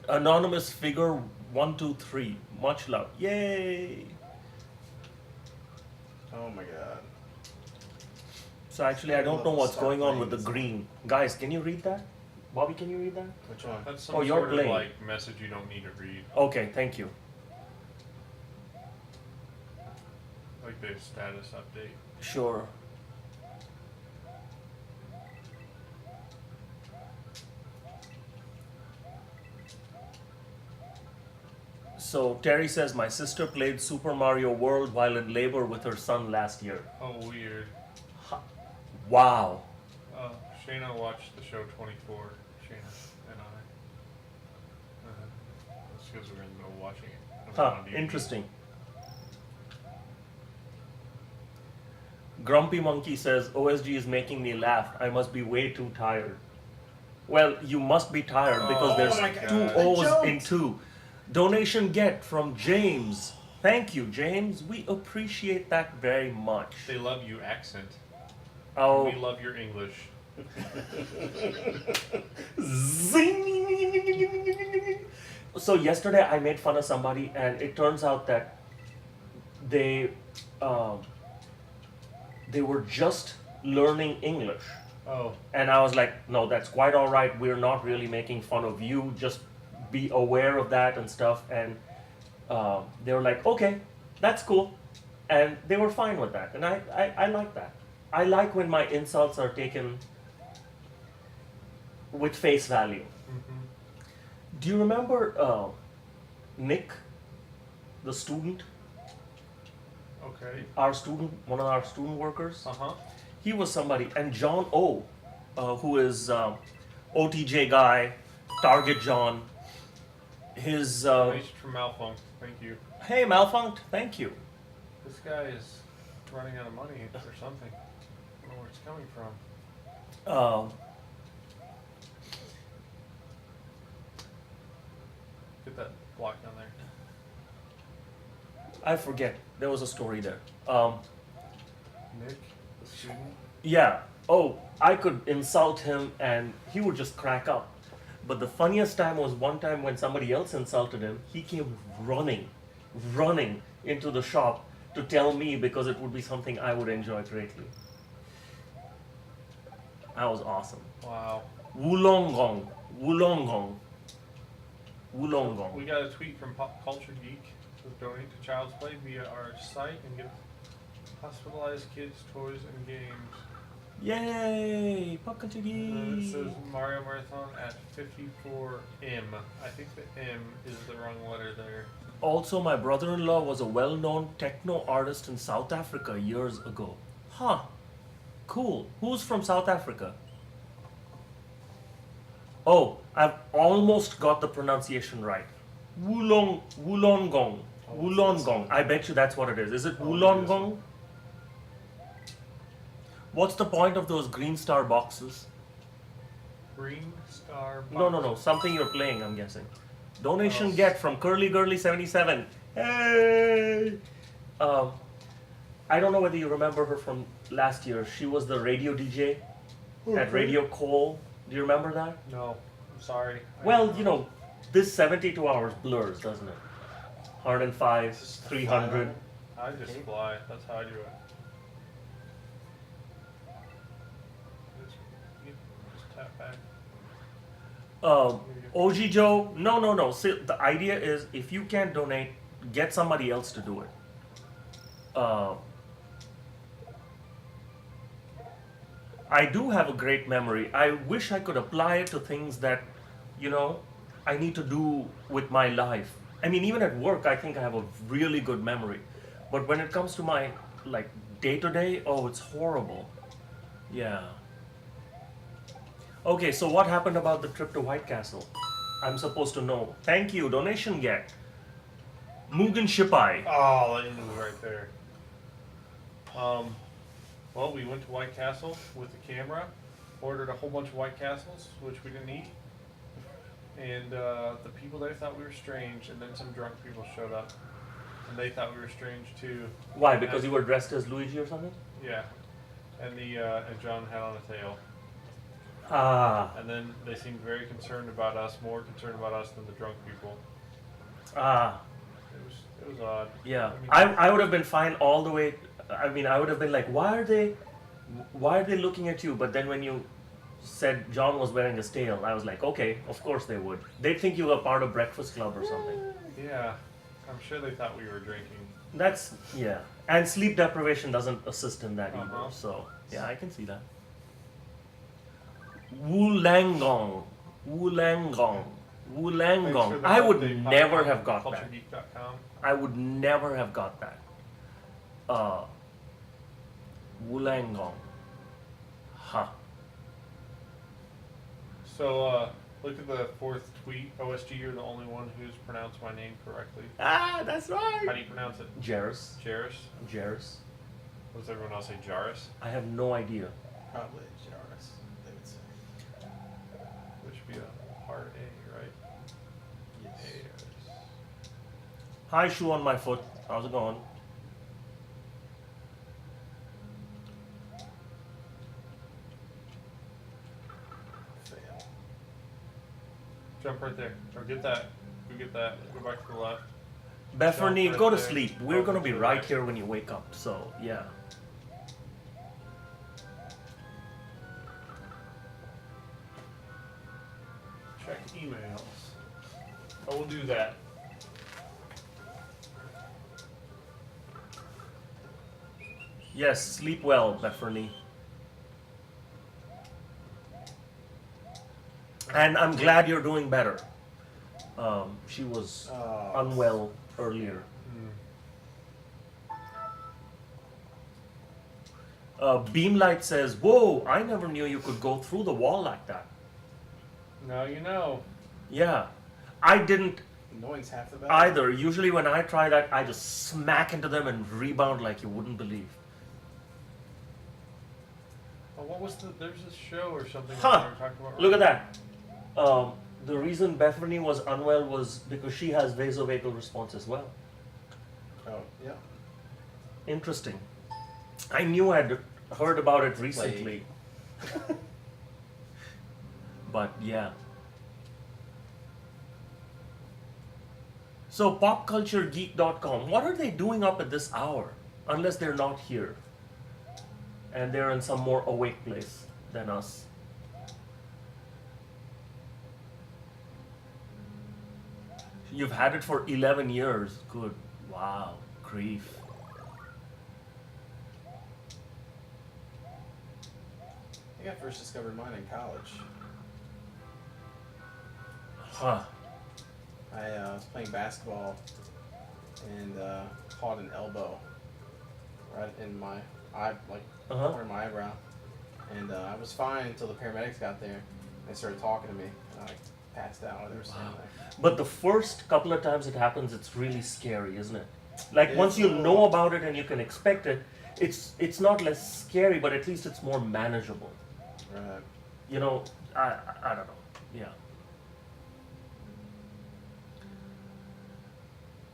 Anonymous figure 123. Much love. Yay! Oh my god. So actually I don't know what's going on with the green. Guys, can you read that? Bobby, can you read that? Which one? That's some Oh, you're sort of playing. like message you don't need to read. Okay, thank you. Like their status update. Sure. So Terry says my sister played Super Mario World while in labor with her son last year. Oh, weird. Wow. Shayna watched the show 24. Shayna and I. That's because we were in the middle of watching it. It was Huh, on DVD. interesting. Grumpy Monkey says OSG is making me laugh. I must be way too tired. Well, you must be tired because Oh there's my two God. O's I in two. Donation get from James. Thank you, James. We appreciate that very much. They love you accent. Oh. We love your English. Zing! So yesterday I made fun of somebody, and it turns out that they they were just learning English, Oh, and I was like, no, that's quite all right. We're not really making fun of you. Just be aware of that and stuff. And they were like, okay, that's cool, and they were fine with that, and I like that. I like when my insults are taken with face value. hmm. Do you remember Nick, the student, Okay. our student, one of our student workers? Uh-huh. He was somebody, and John O, who is OTJ guy, Target John. His Donation from Malfunct. Thank you. hey Malfunct, thank you. This guy is running out of money or something. I don't know where it's coming from. Get that block down there. I forget. There was a story there. Nick, the student. Yeah. Oh, I could insult him and he would just crack up. But the funniest time was one time when somebody else insulted him. He came running into the shop to tell me because it would be something I would enjoy greatly. That was awesome. Wow. Wulongong. Wulongong. Wulongong. We got a tweet from Pop Culture Geek. It says donate to Child's Play via our site and get hospitalized kids, toys, and games. Yay! Pop And then it says Culture Mario Marathon at 54M. I think the M is the wrong letter there. Also, my brother-in-law was a well-known techno artist in South Africa years ago. Huh. Cool. Who's from South Africa? Oh, I've almost got the pronunciation right. Wollongong. Wollongong. I bet you that's what it is. Is it Oh, it is. Wollongong? What's the point of those green star boxes? Green Star Box. No. Something you're playing, I'm guessing. Donation Oh. get from Curly Girly 77. Hey! I don't know whether you remember her from last year. She was the radio DJ at Radio Cole. Do you remember that? No, I'm sorry. Well, you know, this 72 hours blurs, doesn't it? 105, 300. I just fly. That's how I do it. Just tap back. OG Joe, no. See, the idea is if you can't donate, get somebody else to do it. I do have a great memory. I wish I could apply it to things that, you know, I need to do with my life. I mean, even at work, I think I have a really good memory. But when it comes to my, like, day to day, oh, it's horrible. Yeah. Okay, so what happened about the trip to White Castle? I'm supposed to know. Thank you. Donation get. Mugen Shipai. Oh, that was right there. Well, we went to White Castle with the camera, ordered a whole bunch of White Castles, which we didn't eat. And the people there thought we were strange, and then some drunk people showed up, and they thought we were strange too. Why? Because you were dressed as Luigi or something? Yeah. And and John had on a tail. Ah. And then they seemed very concerned about us, more concerned about us than the drunk people. Ah. It was odd. Yeah. I mean, I would have been fine all the way. I mean, I would have been like, why are they looking at you? But then when you said John was wearing his tail, I was like, okay, of course they would. They'd think you were part of Breakfast Club or something. yeah, I'm sure they thought we were drinking. That's, yeah. And sleep deprivation doesn't assist in that either. Uh-huh. So, yeah, I can see that. Wulangong. Wulangong. Thanks for Wulangong. the I would update, never Pop- have got that. CultureGeek.com. I would never have got that. Wulangong. Huh. So, look at the fourth tweet. OSG, you're the only one who's pronounced my name correctly. Ah, that's How right. do you pronounce it? Jairus. Jairus? Jairus. What does everyone else say? Jairus? I have no idea. Probably Jairus, they would say. Which should be a hard A, right? Yes. Jairus. Hi, shoe on my foot. How's it going? Jump right there. Or get that. Go get that. Go back to the left. Bethany, Jump right go to there. sleep. We're Go gonna to be the right right. here when you wake up. So yeah. Check emails. I will do that. Yes, sleep well, Bethany. And I'm glad you're doing better. She was Oh, unwell earlier. Beamlight says, "Whoa! I never knew you could go through the wall like that." Now you know. Yeah, I didn't Annoying's half the battle. either. Usually, when I try that, I just smack into them and rebound like you wouldn't believe. Oh, what was the? There's this show or something Huh. that we were talking about. Look at that. The reason Bethany was unwell was because she has vasovagal response as well. Oh, yeah. Interesting. I knew I'd heard about it recently. But yeah. So popculturegeek.com, what are they doing up at this hour? Unless they're not here. And they're in some more awake place than us. You've had it for 11 years. Good. Wow. Grief. I think I first discovered mine in college. Huh. I was playing basketball and caught an elbow right in my eye, like Uh-huh. corner of my eyebrow. And I was fine until the paramedics got there. They started talking to me. And I passed out while they were standing there. But the first couple of times it happens, it's really scary, isn't it? Like It's once you a little- know about it and you can expect it, it's not less scary, but at least it's more manageable. Right. You know, I don't know. Yeah.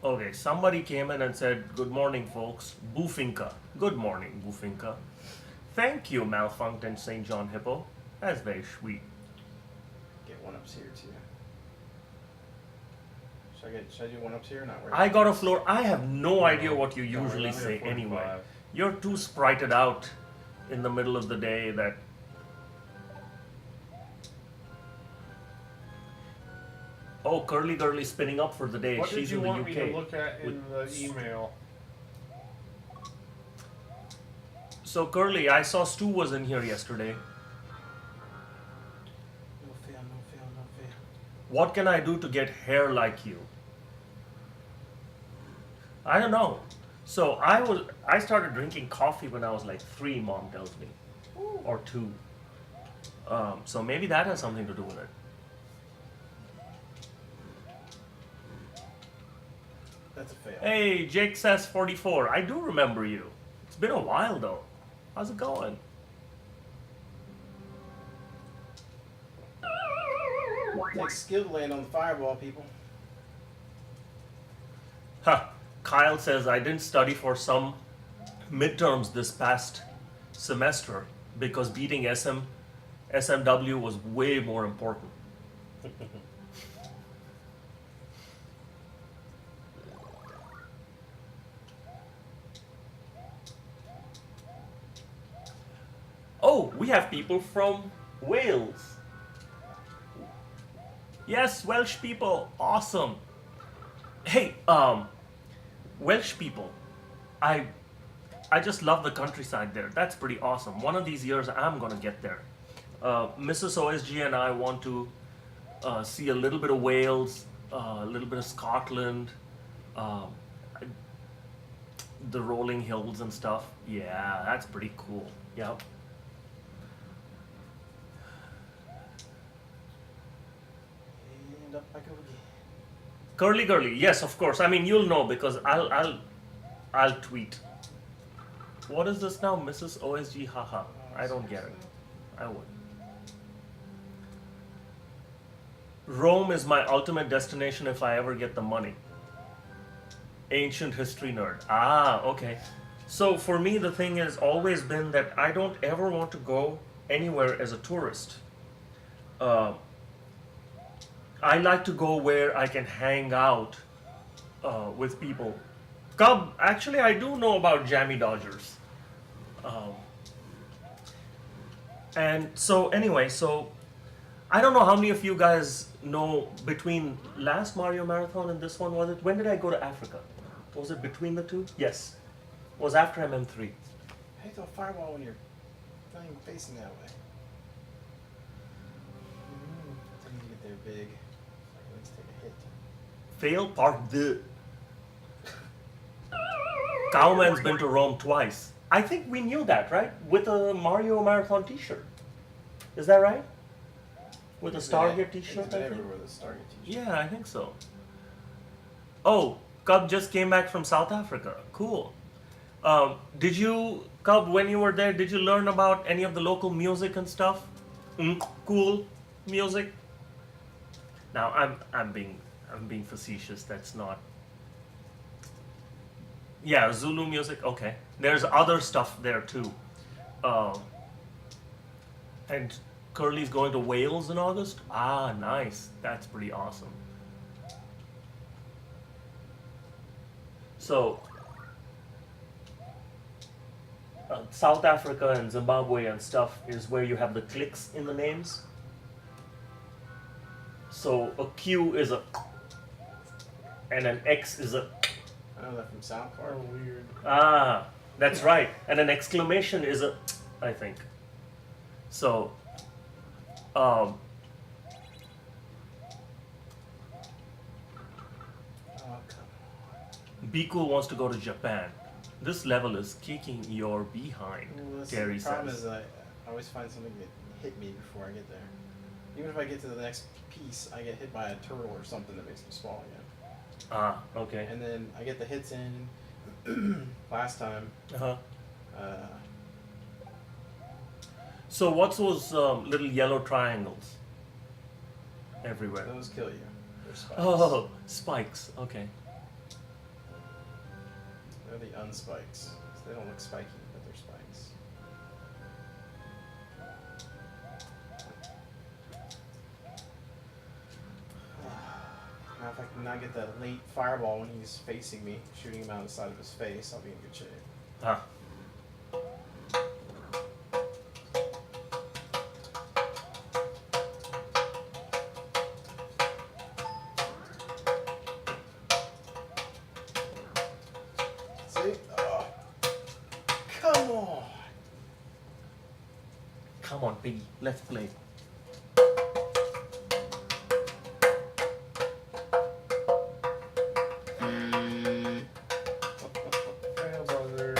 Okay, somebody came in and said, "Good morning, folks. Bufinka." Good morning, Bufinka. Thank you, Malfunct and St. John Hippo. That's very sweet. Get one ups here too. Should I do one ups here or not? Where- I got a floor. I have no idea what you No, usually we're say at 45. anyway. You're too sprited out in the middle of the day that. Oh, Curly Girly spinning up for the day. What did She's you in the want UK. me to look at in the email? So Curly, I saw Stu was in here yesterday. No fail, no fail, no fail. What can I do to get hair like you? I don't know. So I started drinking coffee when I was like 3, Mom tells me, or 2. So maybe that has something to do with it. That's a fail. Hey, Jake says 44. I do remember you. It's been a while though. How's it going? Takes skill to land on the fireball, people. Huh. Kyle says I didn't study for some midterms this past semester because beating SMW was way more important. Oh, we have people from Wales. Yes, Welsh people. Awesome. Hey, Welsh people. I just love the countryside there. That's pretty awesome. One of these years I'm gonna get there. Mrs. OSG and I want to see a little bit of Wales, a little bit of Scotland, the rolling hills and stuff. Yeah, that's pretty cool. Yep. And up I go again. Curly Girly, yes, of course. I mean, you'll know because I'll tweet. What is this now, Mrs. OSG? Haha, I don't get it. I would. Rome is my ultimate destination if I ever get the money. Ancient history nerd. Ah, okay. So for me, the thing has always been that I don't ever want to go anywhere as a tourist. I like to go where I can hang out with people. Cub, actually, I do know about Jammy Dodgers. Um, and so, anyway, so I don't know how many of you guys know between last Mario Marathon and this one, was it? When did I go to Africa? Was it between the two? Yes. It was after MM3. How you throw a fireball when you're not even facing that way? I need to get there big. Let's take a hit. Fail part the. Cowman's been to Rome twice. I think we knew that, right? With a Mario Marathon t-shirt. Is that right? With a Stargate t-shirt, He's I been think? everywhere with a Stargate t-shirt. Yeah, I think so. Oh, Cub just came back from South Africa. Cool. Did you, Cub, when you were there, did you learn about any of the local music and stuff? Cool music? Now, I'm being facetious. That's not. Yeah, Zulu music. Okay. There's other stuff there too. And Curly's going to Wales in August. Ah, nice. That's pretty awesome. So, South Africa and Zimbabwe and stuff is where you have the clicks in the names. So a Q is a, and an X is a. I know that from South Park. weird. Ah, that's right. And an exclamation is a, I think. So, Oh, come on. Be Cool wants to go to Japan. This level is kicking your behind, Well, that's Terry the problem says. is I always find something that hit me before I get there. Even if I get to the next piece, I get hit by a turtle or something that makes me small again. Ah, okay. And then I get the hits in. Last time, Uh-huh. uh, So what's those little yellow triangles everywhere? those kill you. They're spikes. Oh, spikes. Okay. They're the unspikes. They don't look spiky, but they're spikes. Now if I can not get that late fireball when he's facing me, shooting him out of the side of his face, I'll be in good shape. Ah. See? Oh. Come on! Come on, Piggy. Let's play. Fail buzzer.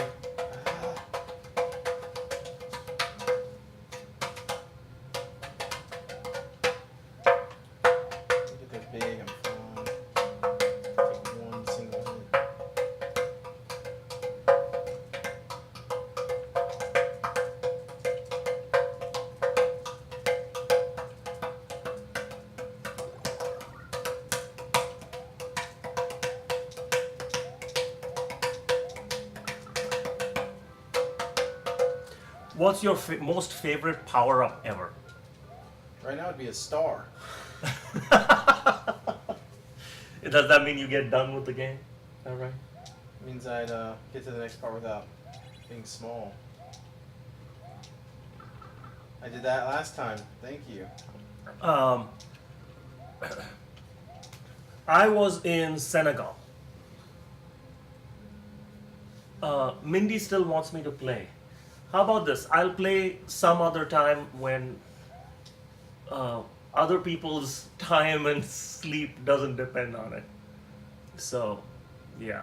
Get that big, I'm fine. Take one single hit. What's your most favorite power up ever? Right now it'd be a star. Does that mean you get done with the game? All right. Means I'd get to the next part without being small. I did that last time. Thank you. I was in Senegal. Mindy still wants me to play. How about this? I'll play some other time when other people's time and sleep doesn't depend on it. So, yeah.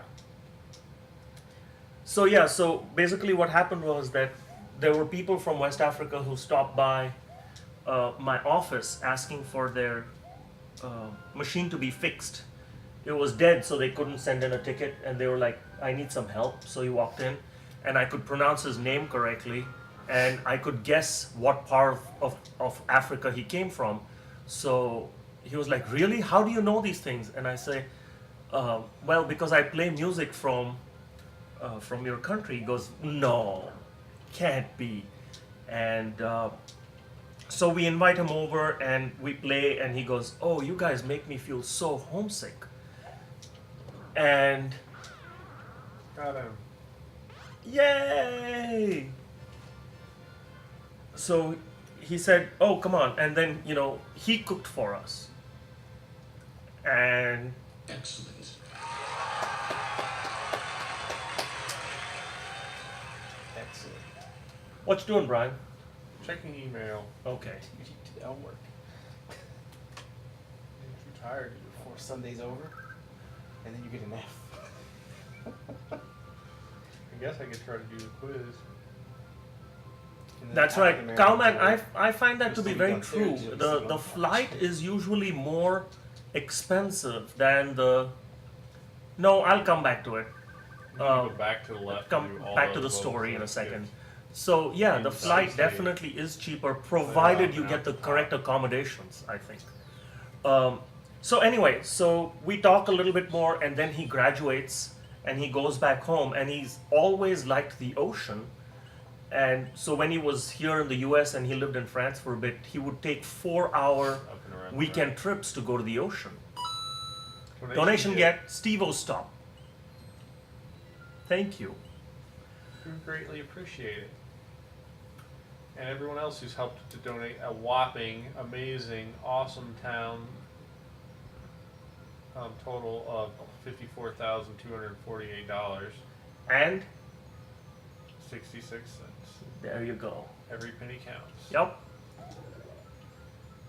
So basically what happened was that there were people from West Africa who stopped by my office asking for their machine to be fixed. It was dead, so they couldn't send in a ticket, and they were like, I need some help. So he walked in, and I could pronounce his name correctly, and I could guess what part of Africa he came from. So he was like, really? How do you know these things? And I say, well, because I play music from your country. He goes, no, can't be. And So we invite him over and we play, and he goes, "Oh, you guys make me feel so homesick." And Got him. yay! So he said, "Oh, come on." And then, he cooked for us. And Excellent. Excellent. what you doing, Brian? Checking email. Okay. You did homework You're too tired. before Sunday's over, and then you get an F. I guess I could try to do the quiz. And then That's after right. the Cowman, marathon, I find that to Just be leave very it true. downstairs, you just The sit the on the flight couch. is usually more expensive than the. No, I'll come back to it. You need to go back to the left. and Come do all back to those the story in a levels. second. So yeah, the Inside flight state. definitely is cheaper, provided you Yeah, get the yeah. correct accommodations, I think. So anyway, so we talk a little bit more, and then he graduates and he goes back home, and he's always liked the ocean. And so when he was here in the U.S. and he lived in France for a bit, he would take 4-hour Up and around the weekend trips to go to the ocean. track. Donation get Steve Ostop. Thank you. We greatly appreciate it. And everyone else who's helped to donate a whopping, amazing, awesome town total of $54,248, And 66 cents. there you go. Every penny counts. Yep.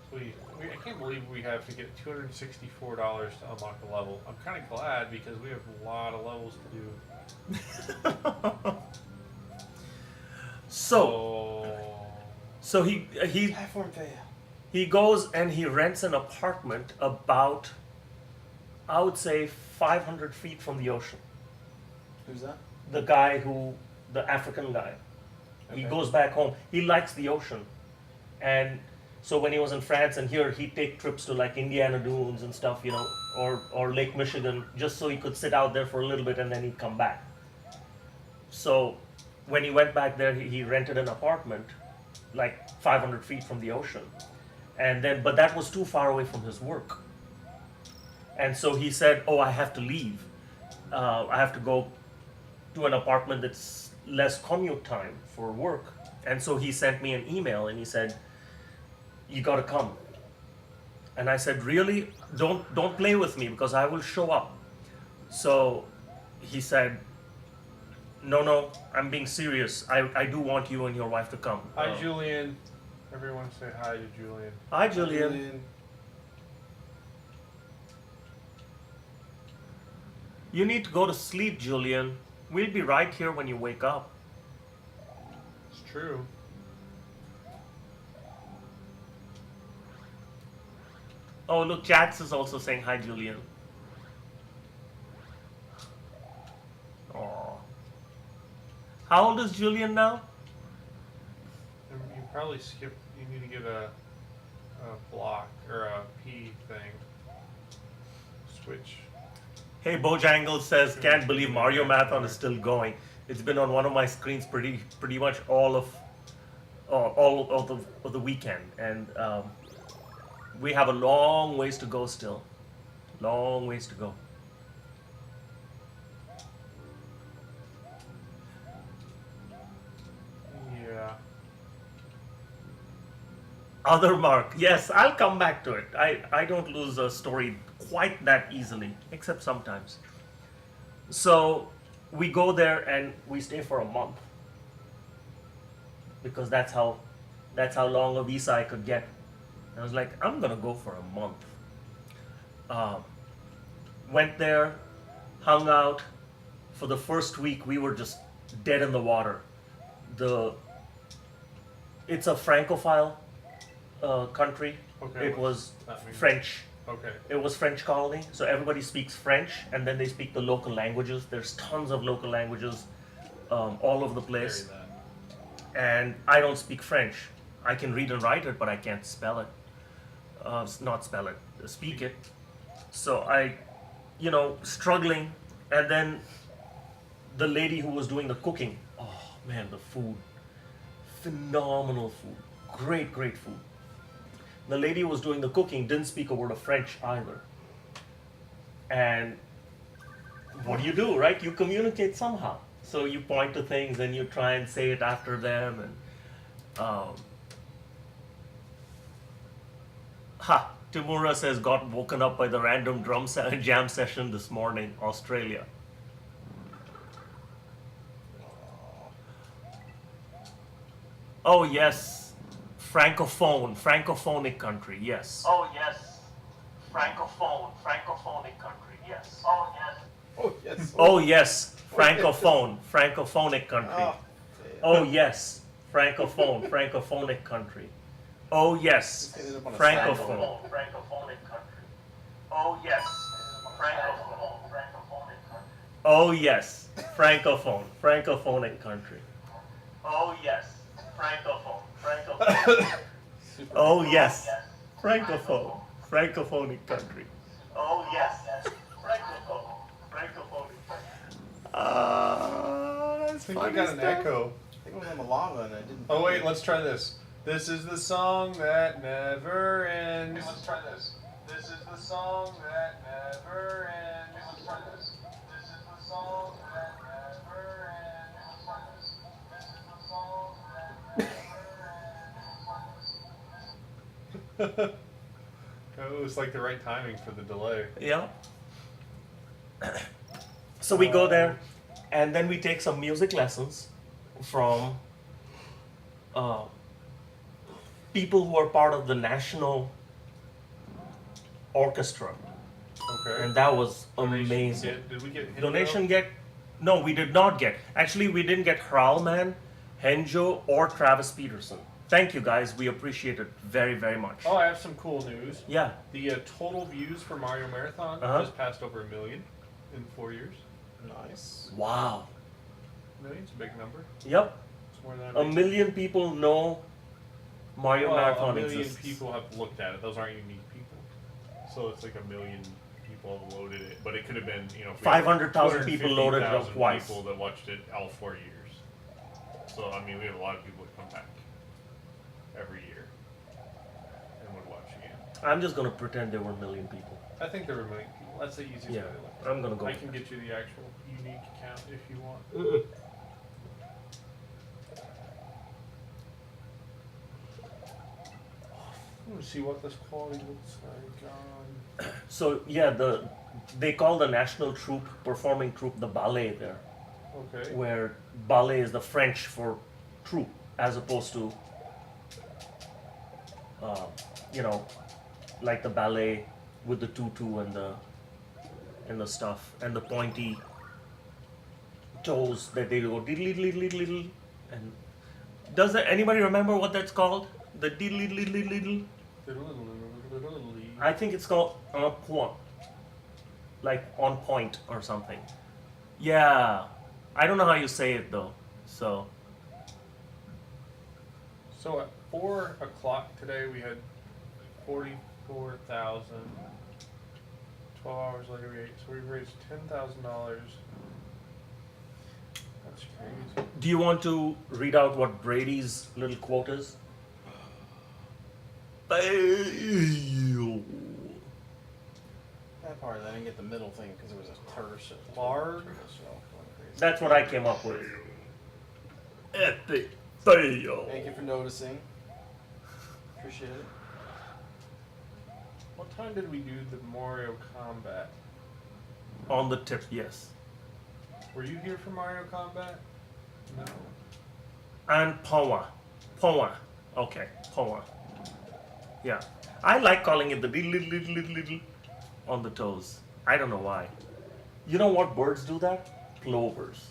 Sweet. I can't believe we have to get $264 to unlock the level. I'm kind of glad because we have a lot of levels to do. So he Platform fail. he goes and he rents an apartment about, I would say, 500 feet from the ocean. Who's that? The guy the African guy, he Okay. goes back home. He likes the ocean, and so when he was in France and here, he'd take trips to like Indiana Dunes and stuff, or Lake Michigan, just so he could sit out there for a little bit and then he'd come back. So when he went back there, he rented an apartment like 500 feet from the ocean, but that was too far away from his work. And so he said, "Oh, I have to leave. I have to go to an apartment that's less commute time for work." And so he sent me an email and he said, "You got to come." And I said, "Really? Don't play with me because I will show up." So he said, No, I'm being serious. I do want you and your wife to come." Hi, Julian. Everyone say hi to Julian. Hi, Julian. You need to go to sleep, Julian. We'll be right here when you wake up. It's true. Oh, look, Jax is also saying hi, Julian. Aw. How old is Julian now? You probably skip. You need to get a block or a P thing. Switch. Hey, Bojangles says, "Can't believe Mario Marathon is still going. It's been on one of my screens pretty much all of the weekend, and we have a long ways to go still. Long ways to go." Yeah. Other Mark, yes, I'll come back to it. I don't lose a story quite that easily, except sometimes. So we go there and we stay for a month because that's how long a visa I could get. I was like, I'm gonna go for a month. Went there, hung out. For the first week, we were just dead in the water. It's a Francophile country. Okay, It was what's that mean? French. Okay. It was French colony, so everybody speaks French, and then they speak the local languages. There's tons of local languages all over the place. Carry that. And I don't speak French. I can read and write it, but I can't spell it. Not spell it, speak it. So struggling. And then the lady who was doing the cooking, oh man, the food. Phenomenal food. Great food. The lady who was doing the cooking didn't speak a word of French either. And what do, right? You communicate somehow. So you point to things and you try and say it after them. And Timura says got woken up by the random jam session this morning, Australia. Oh yes, francophonic country, yes. Oh yes, francophonic country, yes. Oh yes. Oh yes. Oh yes, francophonic country. Oh, Oh yes, francophonic country. Oh yes, Just ended up on a francophonic country. Oh yes, francophonic country. Oh yes, francophonic country. Oh yes, francophone. Oh yes, francophonic country. Oh yes, francophonic country. I think we got an echo. I think it was on the lava and I didn't. Oh wait, let's try this. This is the song that never ends. Let's try this. This is the song that never ends. Let's try this. This is the song that never ends. Let's try this. This is the song that never ends. It was like the right timing for the delay. Yeah. So we go there, and then we take some music lessons from people who are part of the national orchestra, Okay. and that was Donation amazing. Did we get Hindo? Donation get? No, we did not get. Actually, we didn't get Hralman, Henjo, or Travis Peterson. Thank you guys. We appreciate it very, very much. Oh, I have some cool news. Yeah. The total views for Mario Marathon Uh-huh. just passed over 1 million in 4 years. Nice. Wow. Million's a big number. Yep. It's more than 1 million people know Mario Well, Marathon 1 million exists. people have looked at it. Those aren't unique people. So it's like 1 million people have loaded it. But it could have been, if we had 500,000 people loaded it up 250,000 twice. people that watched it all 4 years. So, I mean, we have a lot of people that come back every year and would watch again. I'm just gonna pretend there were 1 million people. I think there were 1 million people. That's the easiest Yeah, way to look at it. I'm gonna go I with can that. get you the actual unique count if you want. Let's see what this quality looks like on. So yeah, they call the national troupe, performing troupe, the ballet there, Okay. where ballet is the French for troupe, as opposed to, like the ballet with the tutu and the stuff and the pointy toes that they go diddly diddly diddly. And does anybody remember what that's called? The diddly diddly diddly. I think it's called en point, like on point or something. Yeah, I don't know how you say it though. So So at 4 o'clock today, we had 44,000. 12 hours later, we raised $10,000. That's crazy. do you want to read out what Brady's little quote is? Fail. That part, I didn't get the middle thing because there was a terse. Larg? That's what I came up with. Epic fail. Thank you for noticing. Appreciate it. What time did we do the Mario Combat? On the tip, yes. Were you here for Mario Combat? No. And Powa. Okay, Powa. Yeah. I like calling it the little on the toes. I don't know why. You know what birds do that? Plovers.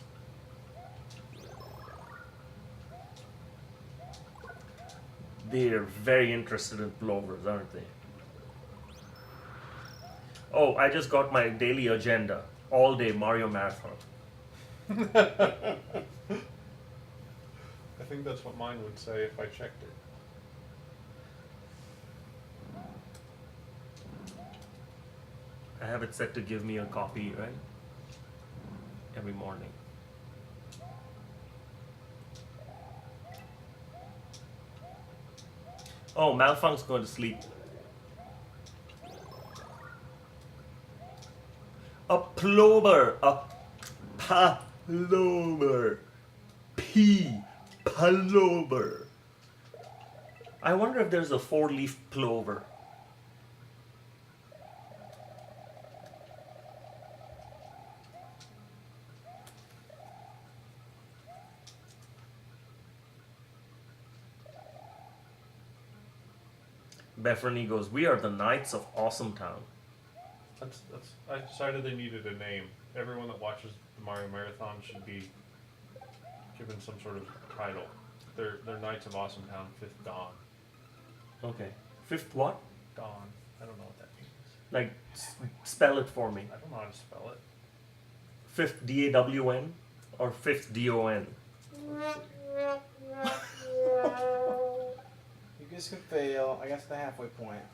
They're very interested in plovers, aren't they? Oh, I just got my daily agenda. All day Mario Marathon. I think that's what mine would say if I checked it. I have it set to give me a copy, right? Every morning. Oh, Malfunk's going to sleep. A plover. A palover. Palover. I wonder if there's a 4-leaf plover. Befrony goes, we are the Knights of Awesome Town. That's. I decided they needed a name. Everyone that watches the Mario Marathon should be given some sort of title. They're Knights of Awesome Town, Fifth Dawn. Okay. Fifth what? Dawn. I don't know what that means. Like, spell it for me. I don't know how to spell it. Fifth D-A-W-N or fifth D-O-N? You guys can fail. I got to the halfway point.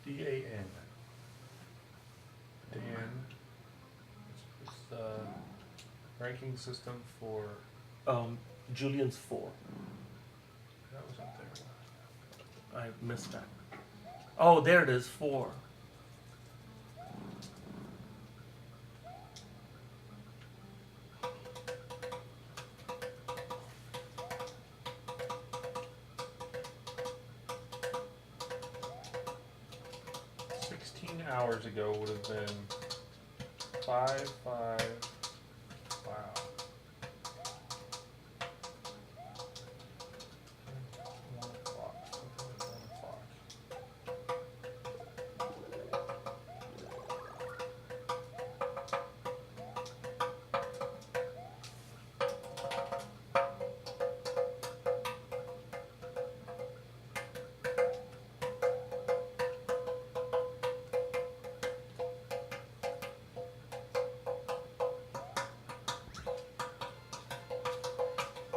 D-A-N. Dan. It's the ranking system for. Julian's 4. That was up there. I missed that. Oh, there it is, 4. Hours ago would have been 5. Wow. 1 o'clock. Something like 1 o'clock.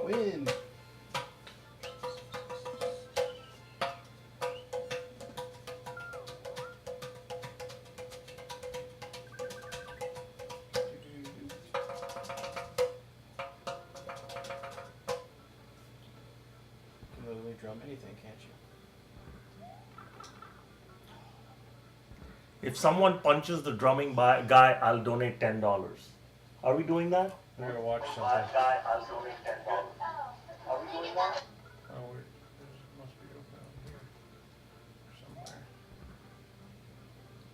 Win. You can literally drum anything, can't you? If someone punches the drumming guy, I'll donate $10. Are we doing that? We're gonna watch something. I'll donate $10. Are we doing that? Oh, wait. It must be open out here somewhere.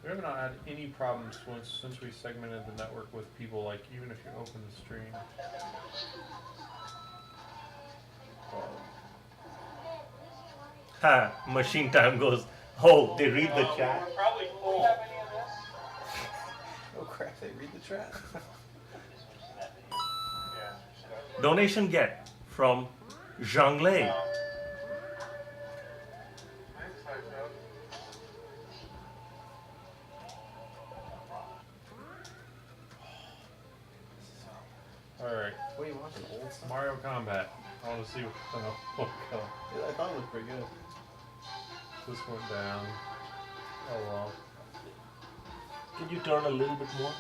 We haven't had any problems since we segmented the network with people, like, even if you open the stream. Ha, Machine Time goes, oh, they read the chat. Probably full. Oh crap, they read the chat. Donation get from Zhanglei. Alright, What are you watching? Old stuff? Mario Combat. I want to see what will go. Yeah, I thought it looked pretty good. This went down. Oh well. Can you turn a little bit more?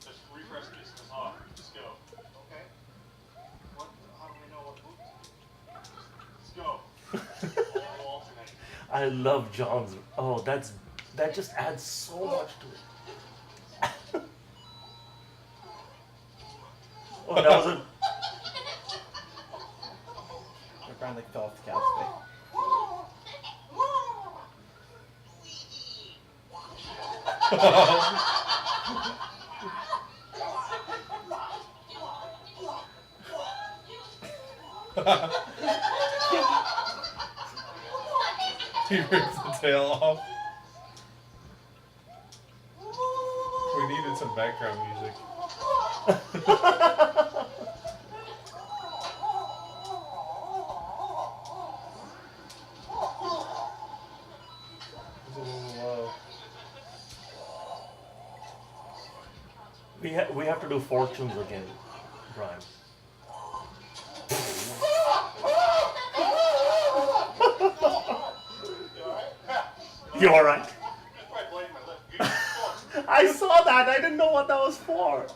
Just refresh this. That's all. Just go. Okay. What? How do we know what move? Just go. Alternate. I love John's. Oh, that just adds so much to it. Oh, that was a. My friend like fell off the couch today. He rips the tail off. We needed some background music. we have to do fortunes again, Brian. You alright? Just by blading my lip. Go on. I saw that. I didn't know what that was for.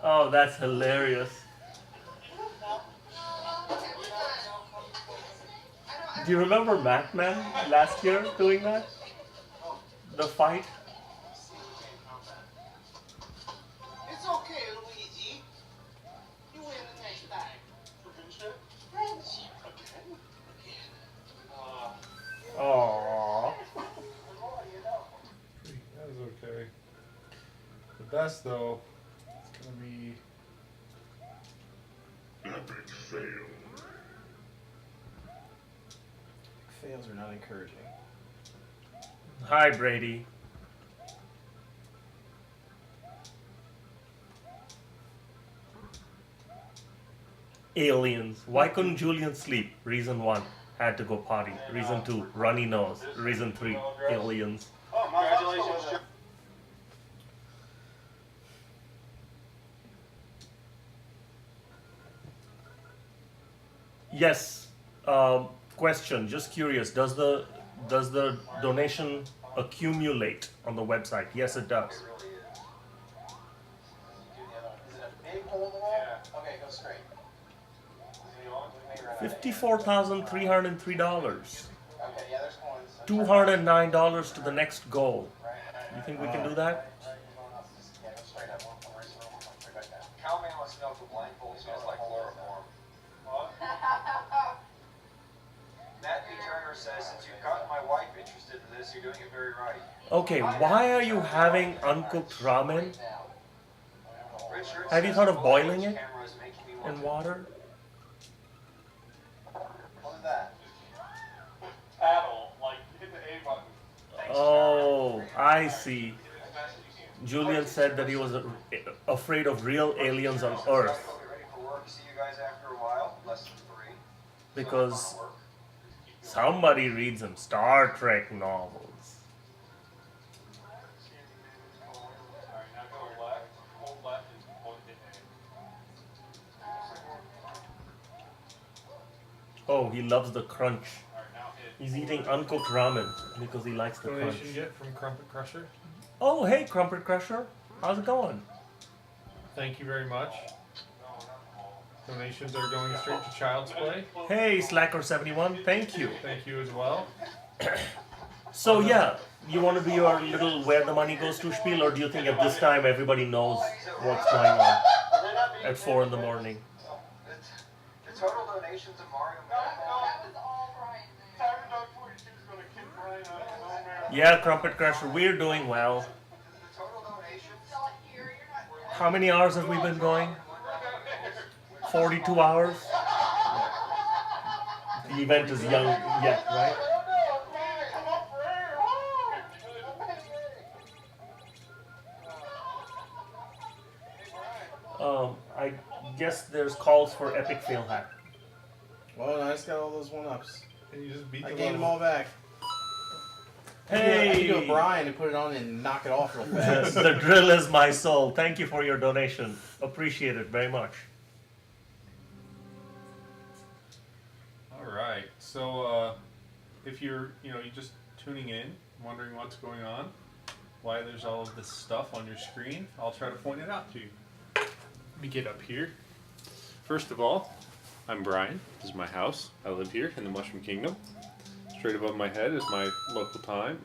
Oh, that's hilarious. Do you remember Macman last year doing that? The fight? It's okay, Luigi. You win the next time. Friendship? Friendship. Again? Aww. That was okay. The best though, it's gonna be Epic fail. Fails are not encouraging. Hi, Brady. Aliens. Why couldn't Julian sleep? Reason 1. Had to go potty. Reason 2. Runny nose. Reason 3. Aliens. Oh, congratulations, Joe. Yes. Question. Just curious. Does the donation accumulate on the website? Yes, it does. It really is. You do the other one. Is it a big hole in the wall? Yeah. Okay, go straight. $54,303. Okay, yeah, there's coins. $209 to the next goal. Right. You think we can do that? Right, going up. Just, yeah, go straight up. One race room, one straight back down. Cowman wants to know if the blindfold smells like chloroform. What? Matt B. Turner says, since you've gotten my wife interested in this, you're doing it very right. Okay, why are you having uncooked ramen Richard Have you says thought of the boiling Wolverines it camera is making me want in to- water? What is that? Paddle, like, hit the A button. Oh, I see. Julian said that he was afraid of real aliens on Guys, Earth hope you're ready for work. See you guys after a while. Less than 3. because somebody reads some Star Trek novels. Alright, now go left. Hold left and hold hit A. Oh, he loves the crunch. Alright, now hit. He's eating uncooked ramen because he likes the crunch. donation get from Crumpet Crusher. Oh, hey, Crumpet Crusher. How's it going? Thank you very much. Donations are going straight to Child's Play. Hey, Slacker71, thank you. Thank you as well. So, yeah, you want to do your little where the money goes to spiel, or do you think at this time everybody knows what's going on at 4 in the morning? The total donations of Mario Maker. Tiger Dog 42 is gonna kick Brian out of nowhere. Yeah, Crumpet Crusher, we're doing well. The total donations. How many hours have we been going? 42 hours? The event is young yet, right? Come up for air. I guess there's calls for epic fail hack. Well, I just got all those one-ups. And you just beat I the gained them level. all back. I Hey! could go Brian and put it on and knock it off real fast. The drill is my soul. Thank you for your donation. Appreciate it very much. All right. So, if you're, you're just tuning in, wondering what's going on, why there's all of this stuff on your screen, I'll try to point it out to you. Let me get up here. First of all, I'm Brian. This is my house. I live here in the Mushroom Kingdom. Straight above my head is my local time.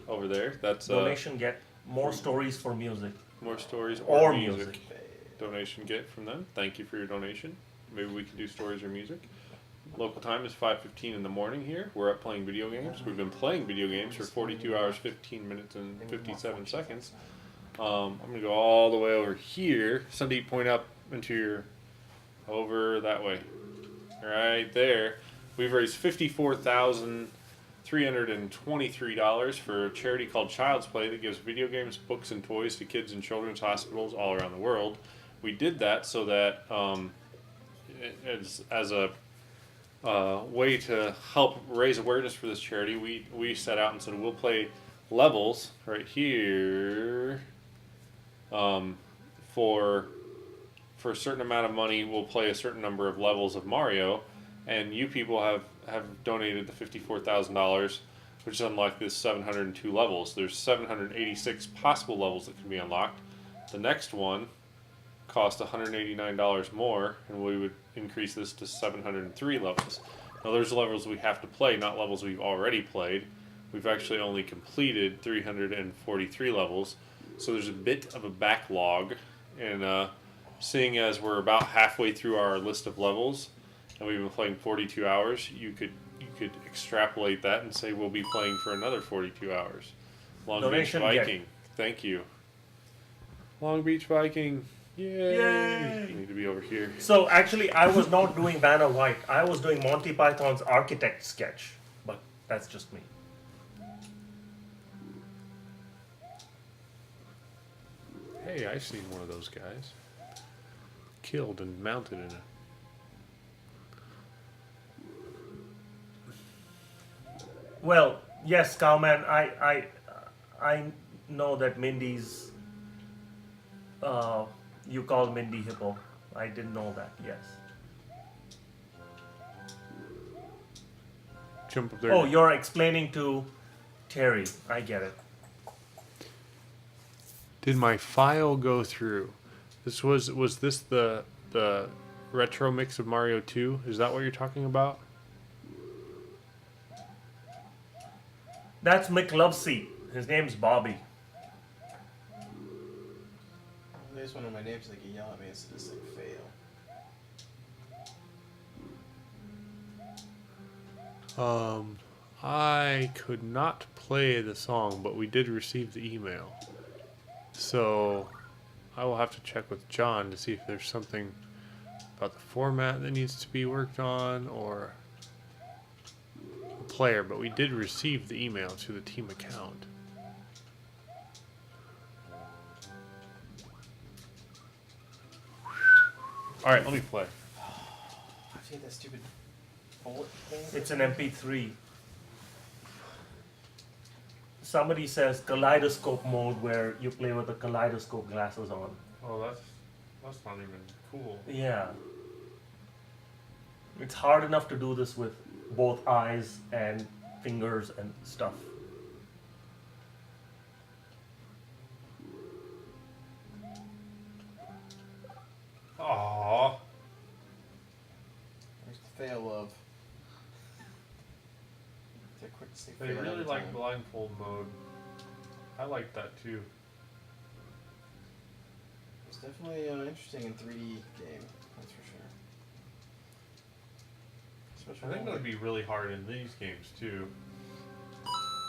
Over there, that's Donation get more stories for music. more stories Or or music. music. Donation get from them. Thank you for your donation. Maybe we can do stories or music. Local time is 5:15 in the morning here. We're up playing video games. We've been playing video games for 42 hours, 15 minutes, and 57 seconds. I'm going to go all the way over here. Sandeep, point up into your... over that way. Right there. We've raised $54,323 for a charity called Child's Play that gives video games, books, and toys to kids in children's hospitals all around the world. We did that so that as a way to help raise awareness for this charity, we set out and said we'll play levels right here for a certain amount of money. We'll play a certain number of levels of Mario, and you people have donated the $54,000, which unlocked this 702 levels. There's 786 possible levels that can be unlocked. The next one cost $189 more, and we would increase this to 703 levels. Now there's levels we have to play, not levels we've already played. We've actually only completed 343 levels, so there's a bit of a backlog. And seeing as we're about halfway through our list of levels, and we've been playing 42 hours, you could extrapolate that and say we'll be playing for another 42 hours. Long Donation Beach get. Viking, thank you. Long Beach Viking, yay! Yay! You need to be over here. So actually, I was not doing Vanna White. I was doing Monty Python's Architect sketch, but that's just me. Hey, I've seen one of those guys killed and mounted in a... Well, yes, Cowman. I know that Mindy's. You call Mindy Hippo. I didn't know that. Yes. Jump up there. Oh, you're explaining to Terry. I get it. Did my file go through? This was this the retro mix of Mario 2? Is that what you're talking about? That's McLovesy. His name's Bobby. There's one of my names like you yell at me. It's just like fail. I could not play the song, but we did receive the email. So I will have to check with John to see if there's something about the format that needs to be worked on or a player, but we did receive the email to the team account. All right, let me play. I have to get that stupid bullet thing. It's an MP3. Somebody says kaleidoscope mode where you play with the kaleidoscope glasses on. Oh, that's not even cool. Yeah. It's hard enough to do this with both eyes and fingers and stuff. Aww. There's the fail of. They're quick to say They fail really every like time. blindfold mode. I like that too. It's definitely interesting in 3D game. That's for sure. I Especially think it would be really hard in these games too.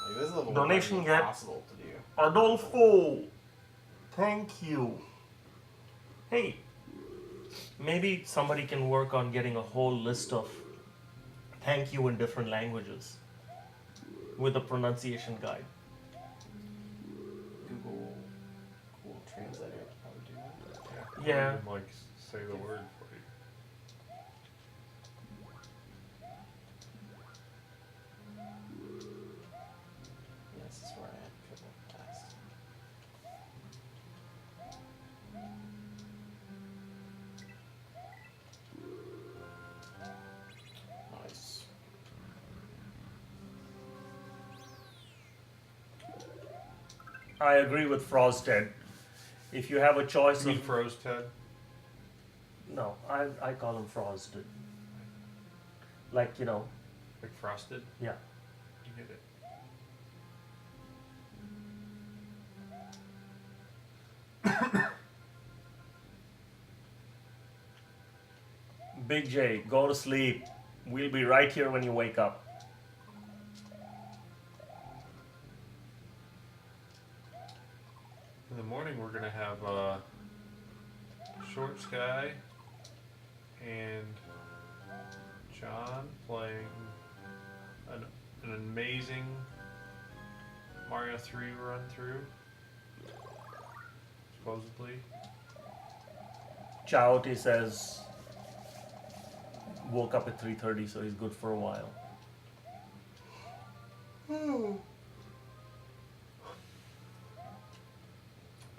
like this level Donation would be get- impossible to do. Adolfo! Thank you. Hey, maybe somebody can work on getting a whole list of thank you in different languages with a pronunciation guide. Google Translator would probably do that. Yeah. Even, like say the word for you. Yeah, this is where I had trouble last. Nice. I agree with Frosted. If you have a choice You of mean froze, Ted? no, I call him Frosted. Like, you know, Like frosted? yeah. You get it. Big J, go to sleep. We'll be right here when you wake up. In the morning, we're gonna have Short Sky and John playing an amazing Mario 3 run through. Supposedly. Chaoti says woke up at 3:30, so he's good for a while.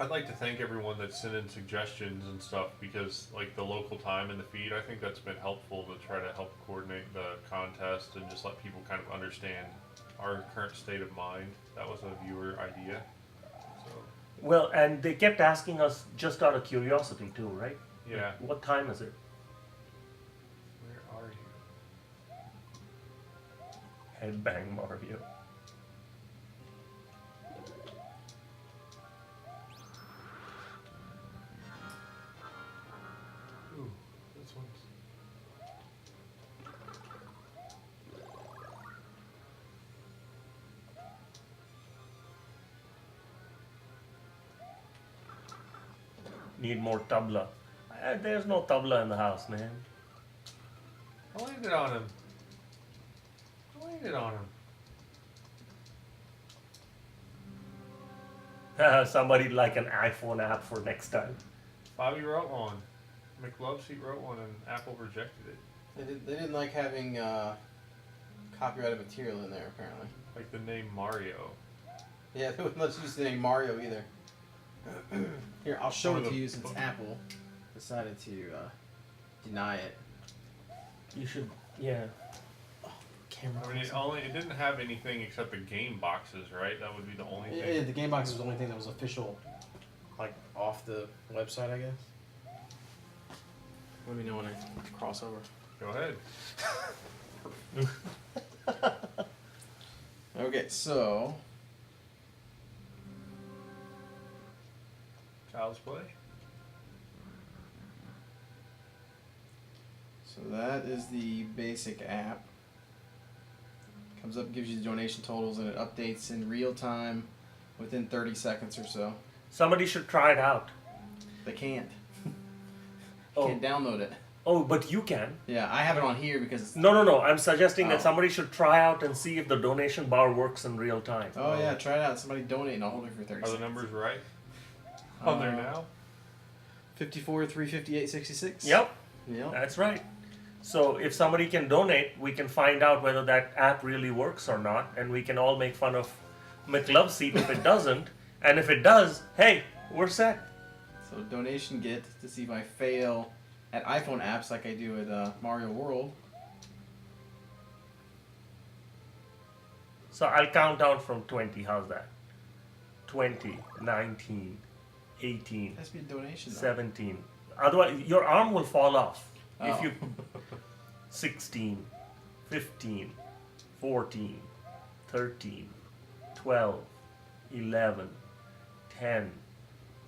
I'd like to thank everyone that sent in suggestions and stuff because, like, the local time in the feed, I think that's been helpful to try to help coordinate the contest and just let people kind of understand our current state of mind. That was a viewer idea. So, Well, and they kept asking us just out of curiosity too, right? yeah. What time is it? Where are you? Headbang Mario. Ooh, this one's. Need more tabla. There's no tabla in the house, man. I landed on him. I landed on him. Somebody like an iPhone app for next time. Bobby wrote one. McLoveseat wrote one, and Apple rejected it. They didn't like having copyrighted material in there, apparently. Like the name Mario. Yeah, they wouldn't let you use the name Mario either. Here, I'll show Or it the to you since book. Apple decided to deny it. You should, yeah. Camera. I mean, it didn't have anything except the game boxes, right? That would be the only Yeah, thing. the game box was the only thing that was official, like off the website, I guess. Let me know when I cross over. Go ahead. Okay, so Child's Play. So that is the basic app. Comes up, gives you the donation totals, and it updates in real time within 30 seconds or so. Somebody should try it out. They can't. Oh. Can't download it. Oh, but you can. Yeah, I have it on here because it's... No. I'm suggesting Oh. that somebody should try out and see if the donation bar works in real time. Oh yeah, try it out. Somebody donate and I'll hold it for 30 Are the seconds. numbers right on there now? 54, 358, 66? Yep, Yep. that's right. So if somebody can donate, we can find out whether that app really works or not, and we can all make fun of McLoveseat if it doesn't. And if it does, hey, we're set. So donation get to see if I fail at iPhone apps like I do at Mario World. So I'll count down from 20. How's that? 20, 19, 18, It has to be a donation though. 17. Otherwise, your arm will fall off. If Oh. you 16, 15, 14, 13, 12, 11, 10,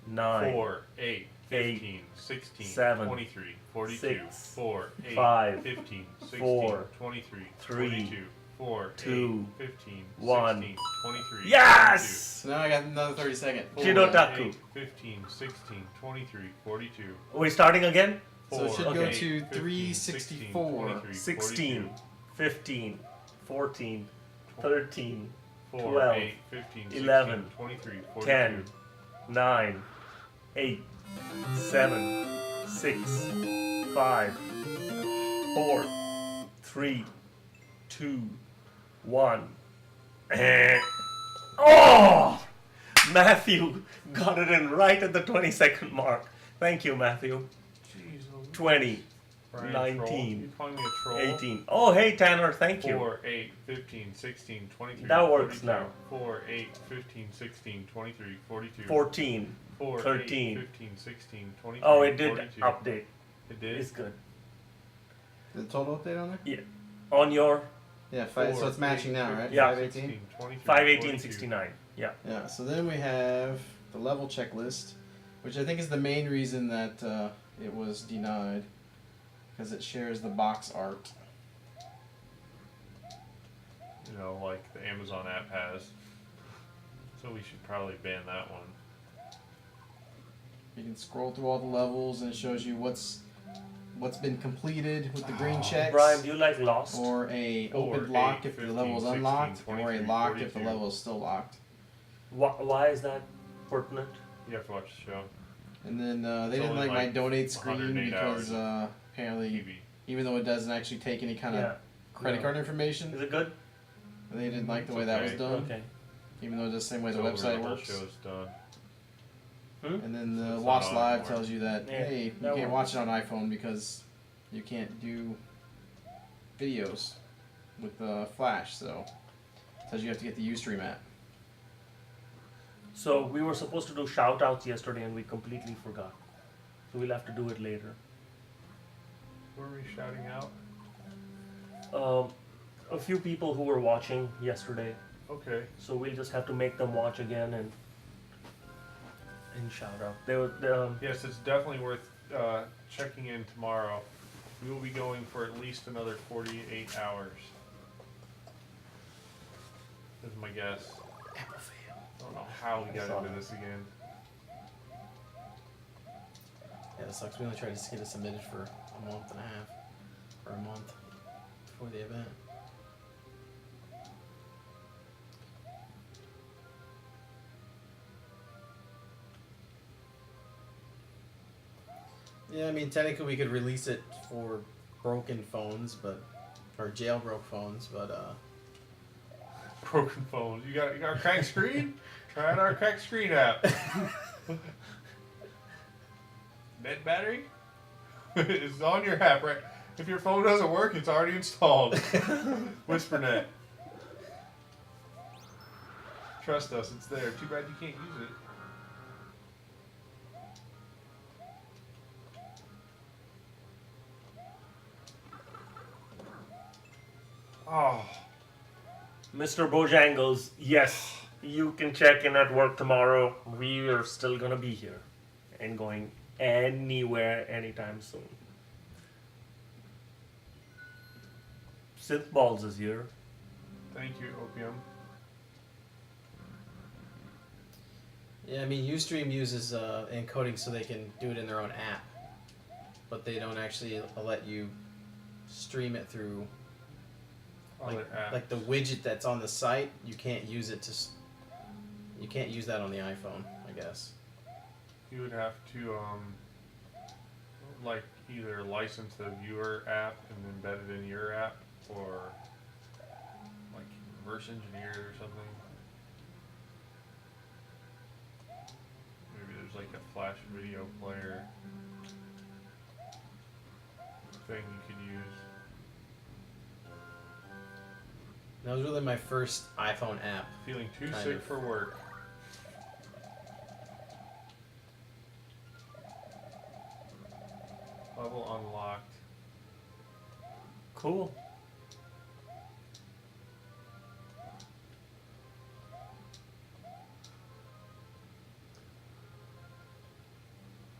9, 4, 8, 15, 16, 7, 23, 42, 6, 4, 8, 5, 15, 16, 4, 23, 3, 42, 4, 2, 8, 15, 1. 16, 23, Yes! So now I got another 30 seconds. 42, Jidotaku. 8, 15, 16, 23, 42, Are we starting again? 4, So it should go Okay. to 15, 364. 16, 23, 16, 15, 14, 13, 4, 12, 8, 15, 16, 11, 23, 42, 10, 9, 8, 7, 6, 5, 4, 3, 2, 1. Oh! Matthew got it in right at the 20-second mark. Thank you, Matthew. Jeez, Louise. 20, Brian 19, Troll. You calling me a troll? 18. Oh, hey, Tanner, thank you. 4, 8, 15, 16, 23, That works 42, now. 4, 8, 15, 16, 23, 42, 14. 4, 13. 8, 15, 16, 23, Oh, it did 42. update. It did? It's good. The total update on there? Yeah. On your Yeah, five, so 4, it's matching 8, now, right? 15, Yeah. 518? 16, 23, 518, 42. 69. Yeah. Yeah, so then we have the level checklist, which I think is the main reason that it was denied, because it shares the box art. You know, like the Amazon app has. So we should probably ban that one. You can scroll through all the levels and it shows you what's been completed with the green checks. Brian, do you like Lost? Or a Or open lock 8, if 15, the level is 16, unlocked, or a 23, locked if the 42. level is still locked. Why is that pertinent? You have to watch the show. And then they It's didn't only like my like donate screen 108 because hours apparently, TV. even though it doesn't actually take any kind of Yeah. credit Yeah. card Is information, it good? they didn't like the It's way that was okay. done. Okay. Even though it's the same way It's the over, website the whole works. show's done. And then So the it's Watch not on Live anymore. tells you that, Yeah, hey, you that can't works. watch it on iPhone because you can't do videos with Flash, so it tells you have to get the Ustream app. So we were supposed to do shout outs yesterday and we completely forgot. So we'll have to do it later. Who are we shouting out? A few people who were watching yesterday, Okay. so we'll just have to make them watch again and shout out. They were Yes, it's definitely worth checking in tomorrow. We will be going for at least another 48 hours. Is my guess. Apple fail. I don't know how we got into this again. Yeah, that sucks. We only tried to get it submitted for a month and a half, or a month before the event. Yeah, I mean, technically we could release it for broken phones, or jailbroke phones, but Broken phones. You got a cracked screen? Try out our cracked screen app. Dead battery? It's on your app, right? If your phone doesn't work, it's already installed. WhisperNet. Trust us, it's there. Too bad you can't use it. Oh, Mr. Bojangles, yes, you can check in at work tomorrow. We are still gonna be here and going anywhere anytime soon. Synthballs is here. thank you, Opium. yeah, I mean, Ustream uses encoding so they can do it in their own app, but they don't actually let you stream it through. Other apps. Like the widget that's on the site, you can't use it you can't use that on the iPhone, I guess. You would have to, like, either license the viewer app and embed it in your app, or, like, reverse engineer it or something. Maybe there's, like, a Flash video player thing you could use. That was really my first iPhone app. Feeling too Kind sick of. for work. Level unlocked. Cool.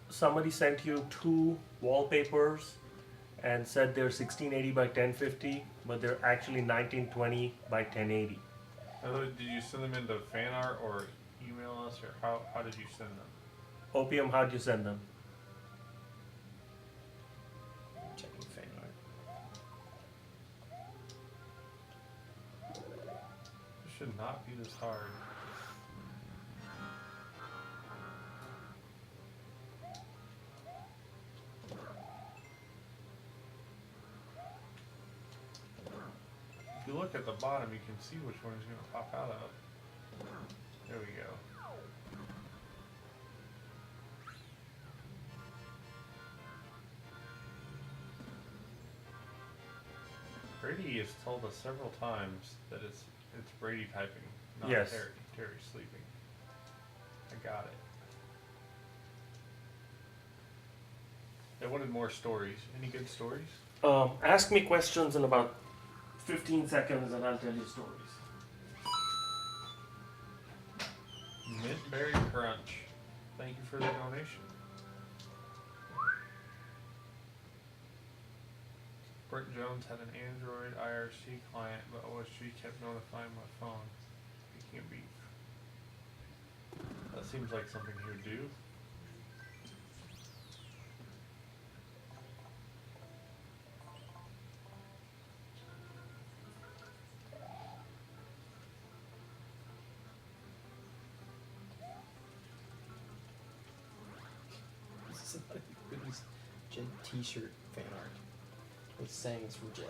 Somebody sent you 2 wallpapers and said they're 1680 by 1050, but they're actually 1920 by 1080. Did you send them into fan art or email us, or how did you send them? Opium, how'd you send them? Checking fan art. This should not be this hard. If you look at the bottom, you can see which one is going to pop out of. There we go. Brady has told us several times that it's Brady typing, not Yes. Terry. Terry's sleeping. I got it. They wanted more stories. Any good stories? Ask me questions in about 15 seconds and I'll tell you stories. Mint Berry Crunch. Thank you for the donation. Brent Jones had an Android IRC client, but OSG kept notifying my phone. He can't be. That seems like something he would do. Somebody released Jed T-shirt fan art. It's saying it's from Jed.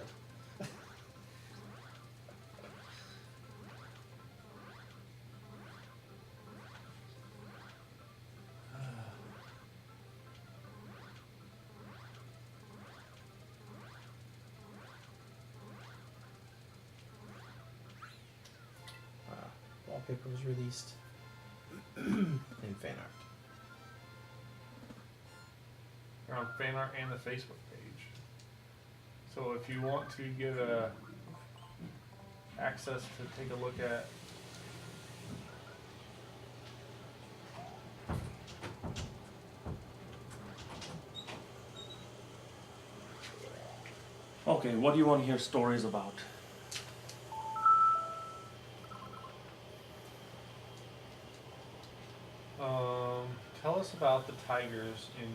Wallpaper was released in fan art. They're on fan art and the Facebook page. So if you want to get access to take a look at Okay, what do you want to hear stories about? tell us about the tigers in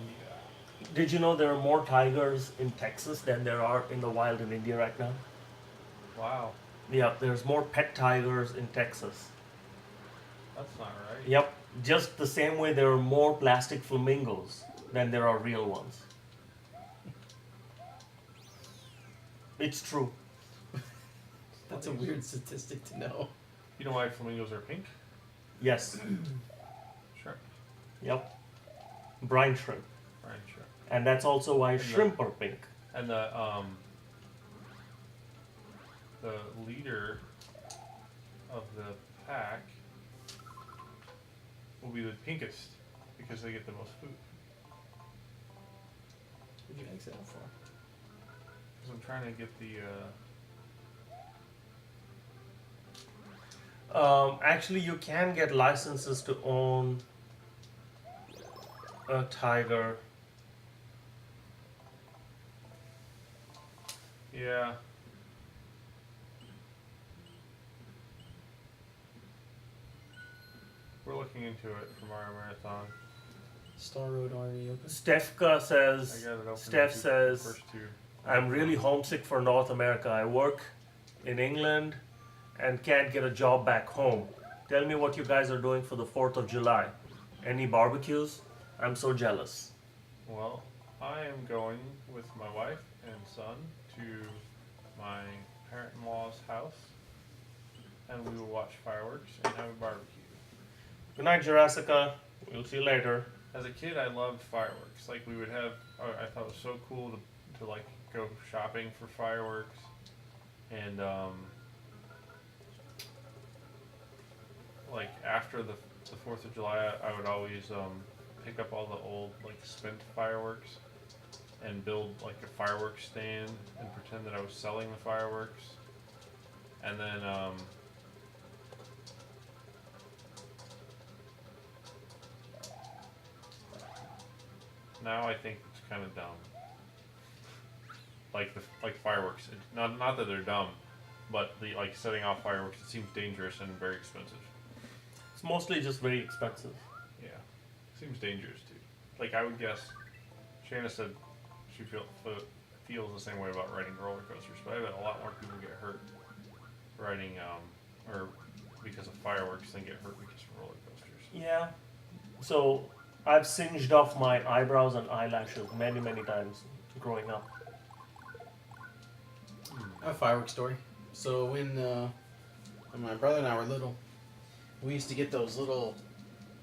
India. Did you know there are more tigers in Texas than there are in the wild in India right now? Wow, Yeah, there's more pet tigers in Texas. that's not right. Yep, just the same way there are more plastic flamingos than there are real ones. It's true. That's a weird statistic to know. You know why flamingos are pink? Yes, Shrimp. yep. Brine shrimp. Brine shrimp. And that's also why And the- shrimp are pink. And the leader of the pack will be the pinkest because they get the most food. What'd you exit out for? Because I'm trying to get the Actually, you can get licenses to own a tiger. yeah. We're looking into it for Mario Marathon. Star Road already open. Stefka I says, got it open. Steph the says, first two. I'm really homesick for North America. I work in England and can't get a job back home. Tell me what you guys are doing for the 4th of July. Any barbecues? I'm so jealous. Well, I am going with my wife and son to my parent-in-law's house, and we will watch fireworks and have a barbecue. Good night, Jurassica. We'll see you later. As a kid, I loved fireworks. Like we would have, I thought it was so cool to like go shopping for fireworks, and like after the 4th of July, I would always pick up all the old like spent fireworks and build like a fireworks stand and pretend that I was selling the fireworks, and then now I think it's kind of dumb. Like fireworks, not that they're dumb, but the like setting off fireworks, it seems dangerous and very expensive. It's mostly just very expensive. Yeah, seems dangerous too. Like I would guess, Shanna said she feels the same way about riding roller coasters, but I bet a lot more people get hurt riding or because of fireworks than get hurt because of roller coasters. Yeah. So I've singed off my eyebrows and eyelashes many, many times growing up. I have a fireworks story. So when my brother and I were little, we used to get those little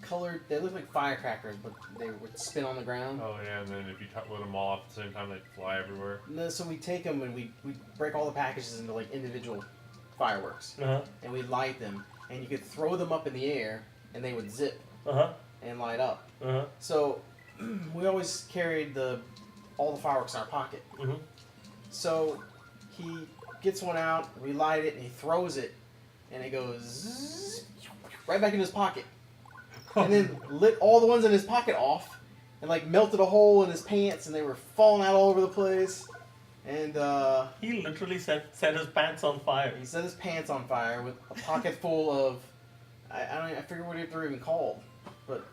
colored. They look like firecrackers, but they would spin on the ground. Oh yeah, and then if you lit them all off at the same time, they'd fly everywhere. And then, so we take them and we break all the packages into like individual fireworks, Uh-huh. and we light them, and you could throw them up in the air, and they would zip Uh-huh. and light up. Uh-huh. So we always carried all the fireworks in our pocket. Mm-hmm. So he gets one out, we light it, and he throws it, and it goes zzz, right back in his pocket. And then lit all the ones in his pocket off, and like melted a hole in his pants, and they were falling out all over the place. And He literally set his pants on fire. he set his pants on fire with a pocket full of I forget what they're even called, but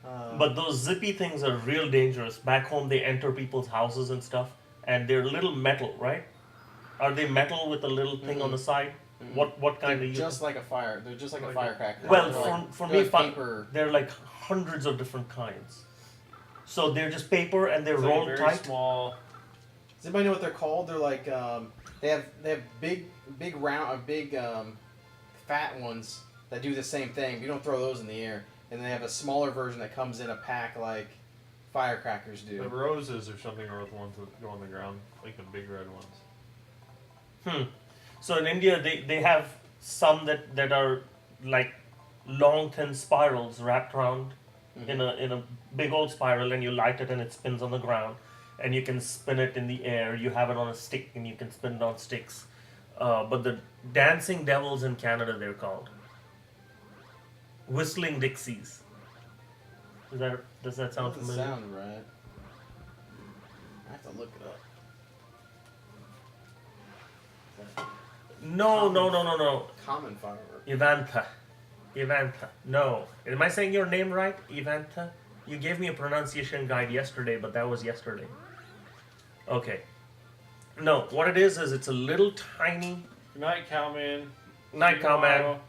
But those zippy things are real dangerous. Back home, they enter people's houses and stuff, and they're little metal, right? Are they metal with a little thing on the side? What kind they're of just like a fire. They're just like a Like firecracker. Well, They're like, for they're me, like paper. they're like hundreds of different kinds. So they're just paper and they're It's like rolled very tight. small. Does anybody know what they're called? They're like they have big round fat ones that do the same thing. You don't throw those in the air, and they have a smaller version that comes in a pack like firecrackers do. The roses or something are the ones that go on the ground, like the big red ones. So in India, they have some that are like long, thin spirals wrapped around in a big old spiral, and you light it and it spins on the ground, and you can spin it in the air. You have it on a stick and you can spin it on sticks. But the dancing devils in Canada, they're called whistling dixies. Does that sound Doesn't familiar? sound right. I have to look it up. No. Common firework. Ivanta. No. Am I saying your name right? Ivanta? You gave me a pronunciation guide yesterday, but that was yesterday. Okay. No, what it is it's a little tiny Good night, cowman. night See you cowman. tomorrow.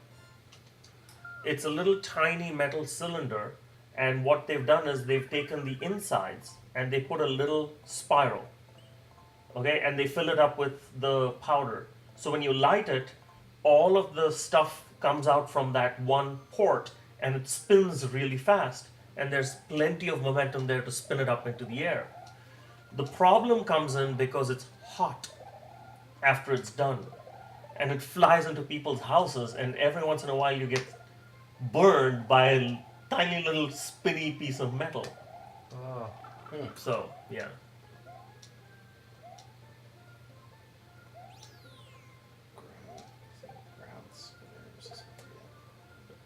It's a little tiny metal cylinder, and what they've done is they've taken the insides and they put a little spiral. Okay, and they fill it up with the powder. So when you light it, all of the stuff comes out from that one port and it spins really fast, and there's plenty of momentum there to spin it up into the air. The problem comes in because it's hot after it's done, and it flies into people's houses, and every once in a while you get burned by a tiny little spinny piece of metal. Oh. So, yeah. Ground spinners.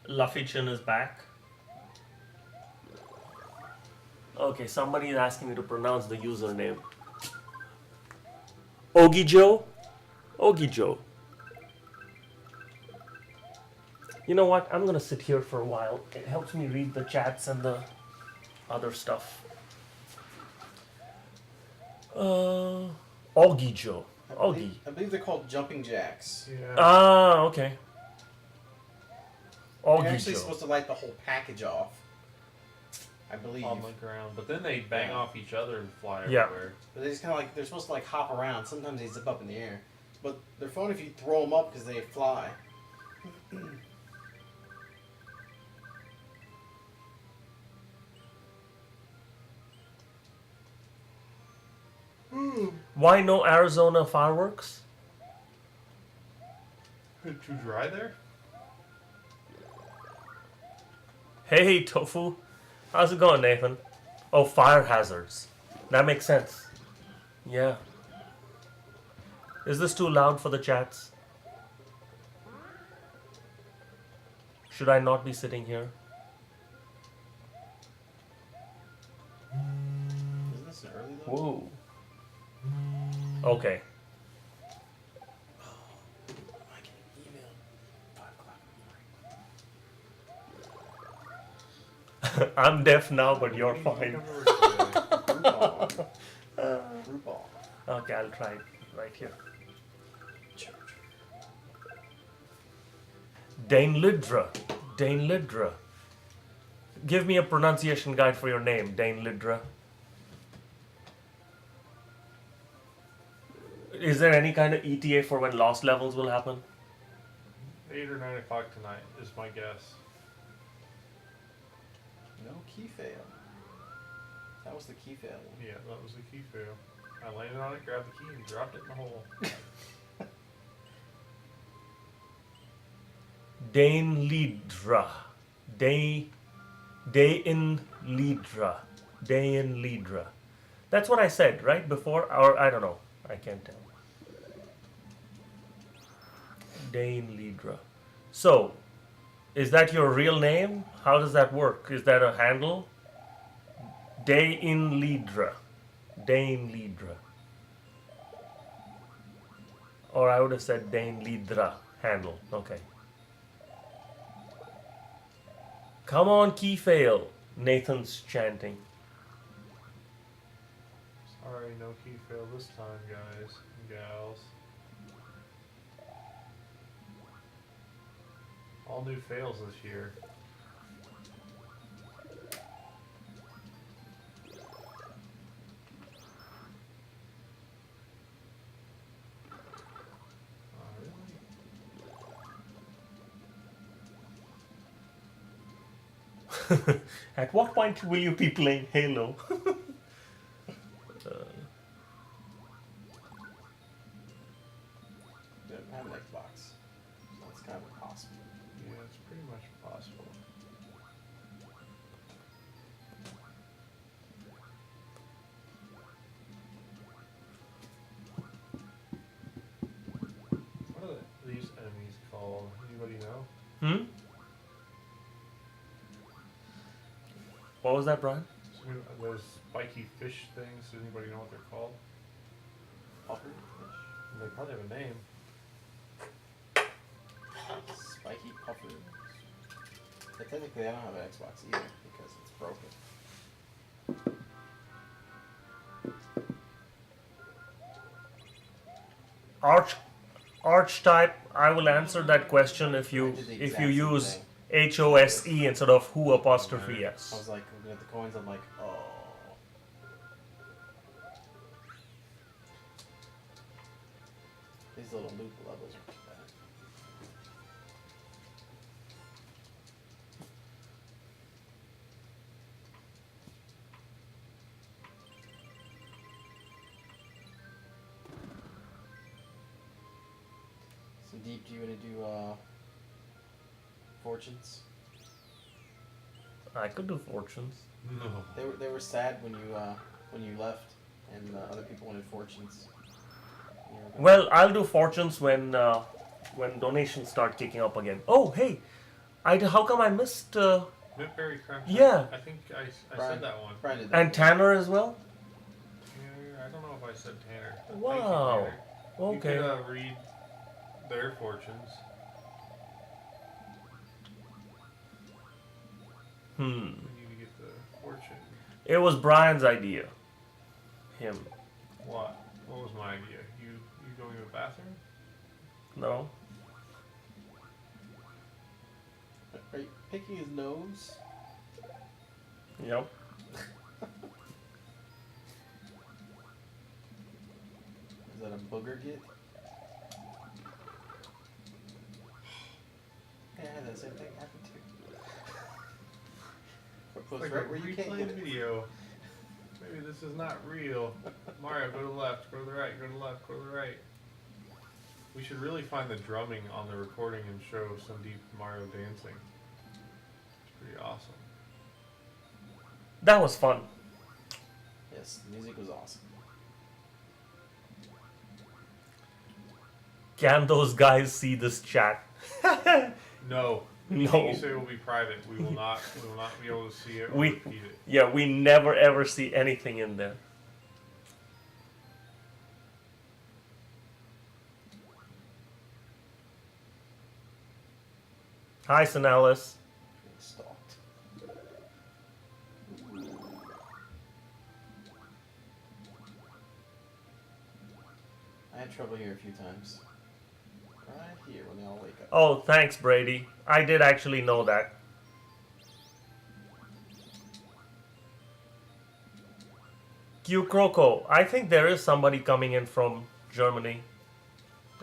Luffy-chin is back. Okay, somebody is asking me to pronounce the username. Ogijo? Ogijo. You know what? I'm gonna sit here for a while. It helps me read the chats and the other stuff. Ogijo. Ogi. I believe they're called jumping jacks. Yeah. Ah, okay. You're actually Ogijo. supposed to light the whole package off. I believe. On the ground, but then they bang Yeah. off each other and fly Yeah. everywhere. But they just kind of like they're supposed to like hop around. Sometimes they zip up in the air, but they're fun if you throw them up because they fly. Why no Arizona fireworks? Too dry there? Hey, Tofu. How's it going, Nathan? Oh, fire hazards. That makes sense. Yeah. Is this too loud for the chats? Should I not be sitting here? Isn't this an early though? Whoa. Okay. I can email 5 o'clock in the morning. I'm deaf now, but you're fine. Groupon. Groupon. Okay, I'll try it right here. Dane Lidra. Dane Lidra. Give me a pronunciation guide for your name, Dane Lidra. Is there any kind of ETA for when lost levels will happen? 8 or 9 o'clock tonight is my guess. No key fail. That was the key fail one. Yeah, that was the key fail. I landed on it, grabbed the key, and dropped it in the hole. Dane Lidra. Dain Lidra. Dain Lidra. That's what I said, right? Before? Or I don't know. I can't tell. Dane Lidra. So, is that your real name? How does that work? Is that a handle? Dain Lidra. Dane Lidra. Or I would have said Dane Lidra handle. Okay. Come on, key fail. Nathan's chanting. Sorry, no key fail this time, guys and gals. All new fails this year. Really? At what point will you be playing Halo? They don't have an Xbox. So that's kind of impossible. Yeah, it's pretty much possible. What are these enemies called? Anybody know? Hmm? What was that, Brian? Those spiky fish things, does anybody know what they're called? Puffer fish. They probably have a name. Spiky puffer. But technically, I don't have an Xbox either because it's broken. Archetype, I will answer that question if I you did the if exact you same use thing. HOSE instead of who apostrophe I S. was like looking at the coins. I'm like, oh. These little loop levels are too bad. So Deep, do you want to do fortunes? I could do fortunes. No. They were sad when you left, and other people wanted fortunes. You were gonna- Well, I'll do fortunes when donations start kicking up again. Oh, hey, how come I missed Midberry Craft. Yeah. I think I Brian- said that one. Brian did that. and Tanner as well? Yeah, I don't know if I said Tanner. But Wow. Thank you, Tanner. Okay. You could read their fortunes. Hmm. We need to get the fortune. It was Brian's idea. Him. What? What was my idea? You going to the bathroom? No. Are you picking his nose? Yep. Is that a booger git? Yeah, I had that same thing happen too. Or close Like right a where you can't replay get it. video. Maybe this is not real. Mario, go to the left, go to the right, go to the left, go to the right. We should really find the drumming on the recording and show Sandeep Mario dancing. It's pretty awesome. That was fun. Yes, the music was awesome. Can those guys see this chat? No. No. Anything you say will be private. We will not be able to see it or We- repeat it. Yeah, we never ever see anything in there. Hi, Sanalis. Being stalked. I had trouble here a few times. Right here when they all wake up. Oh, thanks, Brady. I did actually know that. Q Croco, I think there is somebody coming in from Germany.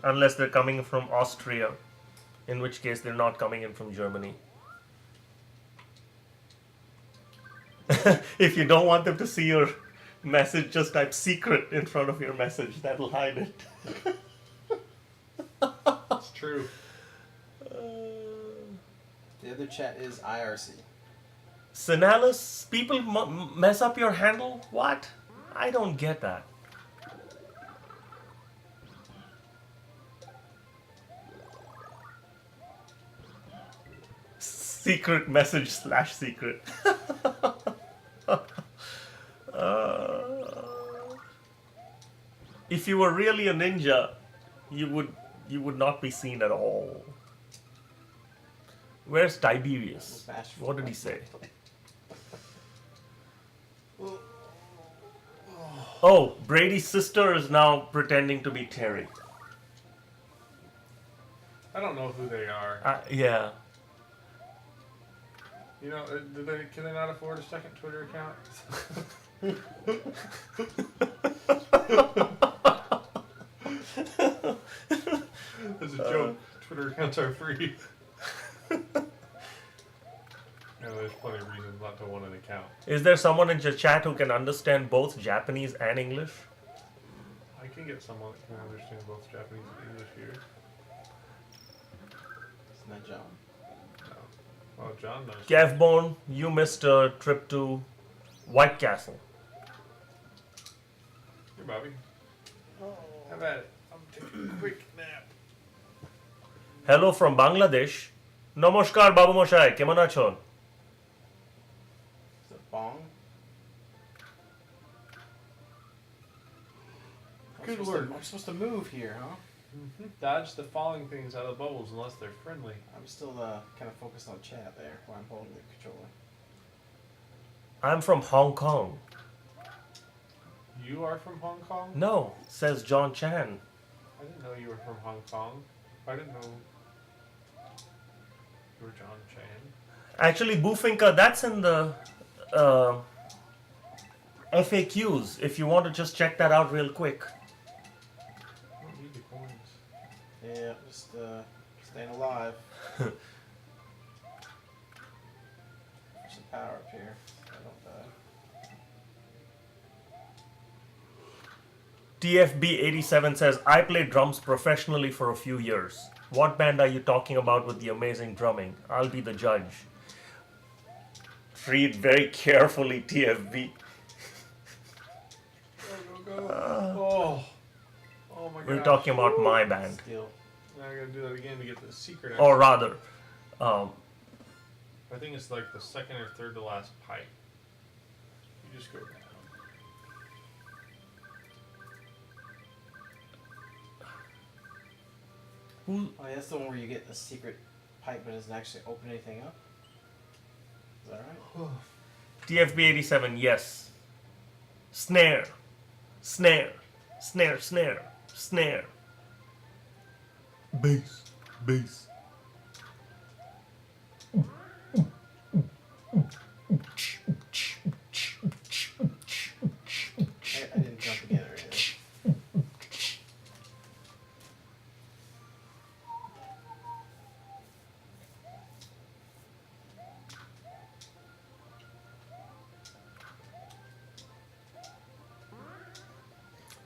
Unless they're coming from Austria. In which case, they're not coming in from Germany. If you don't want them to see your message, just type secret in front of your message. That'll hide it. It's true. The other chat is IRC. Sinalis, people mess up your handle? What? I don't get that. Secret message / secret. If you were really a ninja, you would not be seen at all. Where's Tiberius? Bashful. What did he say? Oh, Brady's sister is now pretending to be Terry. I don't know who they are. Yeah. You know, can they not afford a second Twitter account? As a joke, Twitter accounts are free. And there's plenty of reasons not to want an account. Is there someone in the chat who can understand both Japanese and English? I can get someone that can understand both Japanese and English here. Isn't that John? No. Well, John knows. Gavbone, you missed a trip to White Castle. Here, Bobby. Have at it. I'm taking a quick nap. Hello from Bangladesh. Namaskar Babu Moshai, কেমন আছেন? Is it Bong? Good I'm word. supposed to move here, huh? Dodge the falling things out of the bubbles unless they're friendly. I'm still kind of focused on chat there while I'm holding the controller. I'm from Hong Kong. You are from Hong Kong? No, says John Chan. I didn't know you were from Hong Kong. I didn't know you were John Chan. Actually, Boofinka, that's in the FAQs. If you want to just check that out real quick. I don't need the coins. Yeah, just staying alive. There's some power up here. So I don't die. TFB87 says, I played drums professionally for a few years. What band are you talking about with the amazing drumming? I'll be the judge. Read very carefully, TFB. Oh my god. We're talking about my band. Still. Now I gotta do that again to get the secret. Or rather, I think it's like the second or third to last pipe. You just go down. who? Oh, yeah, that's the one where you get a secret pipe but doesn't actually open anything up? Is that right? TFB87, yes. Snare. Snare. Snare, snare, snare. Bass. Bass. I didn't jump together either.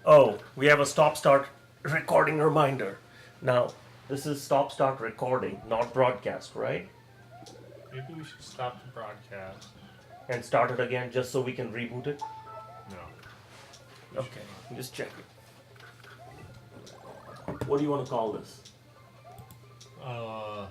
Oh, we have a stop start recording reminder. Now, this is stop start recording, not broadcast, right? Maybe we should stop the broadcast. And start it again just so we can reboot it? No. Okay, just check it. What do you want to call this? Mario.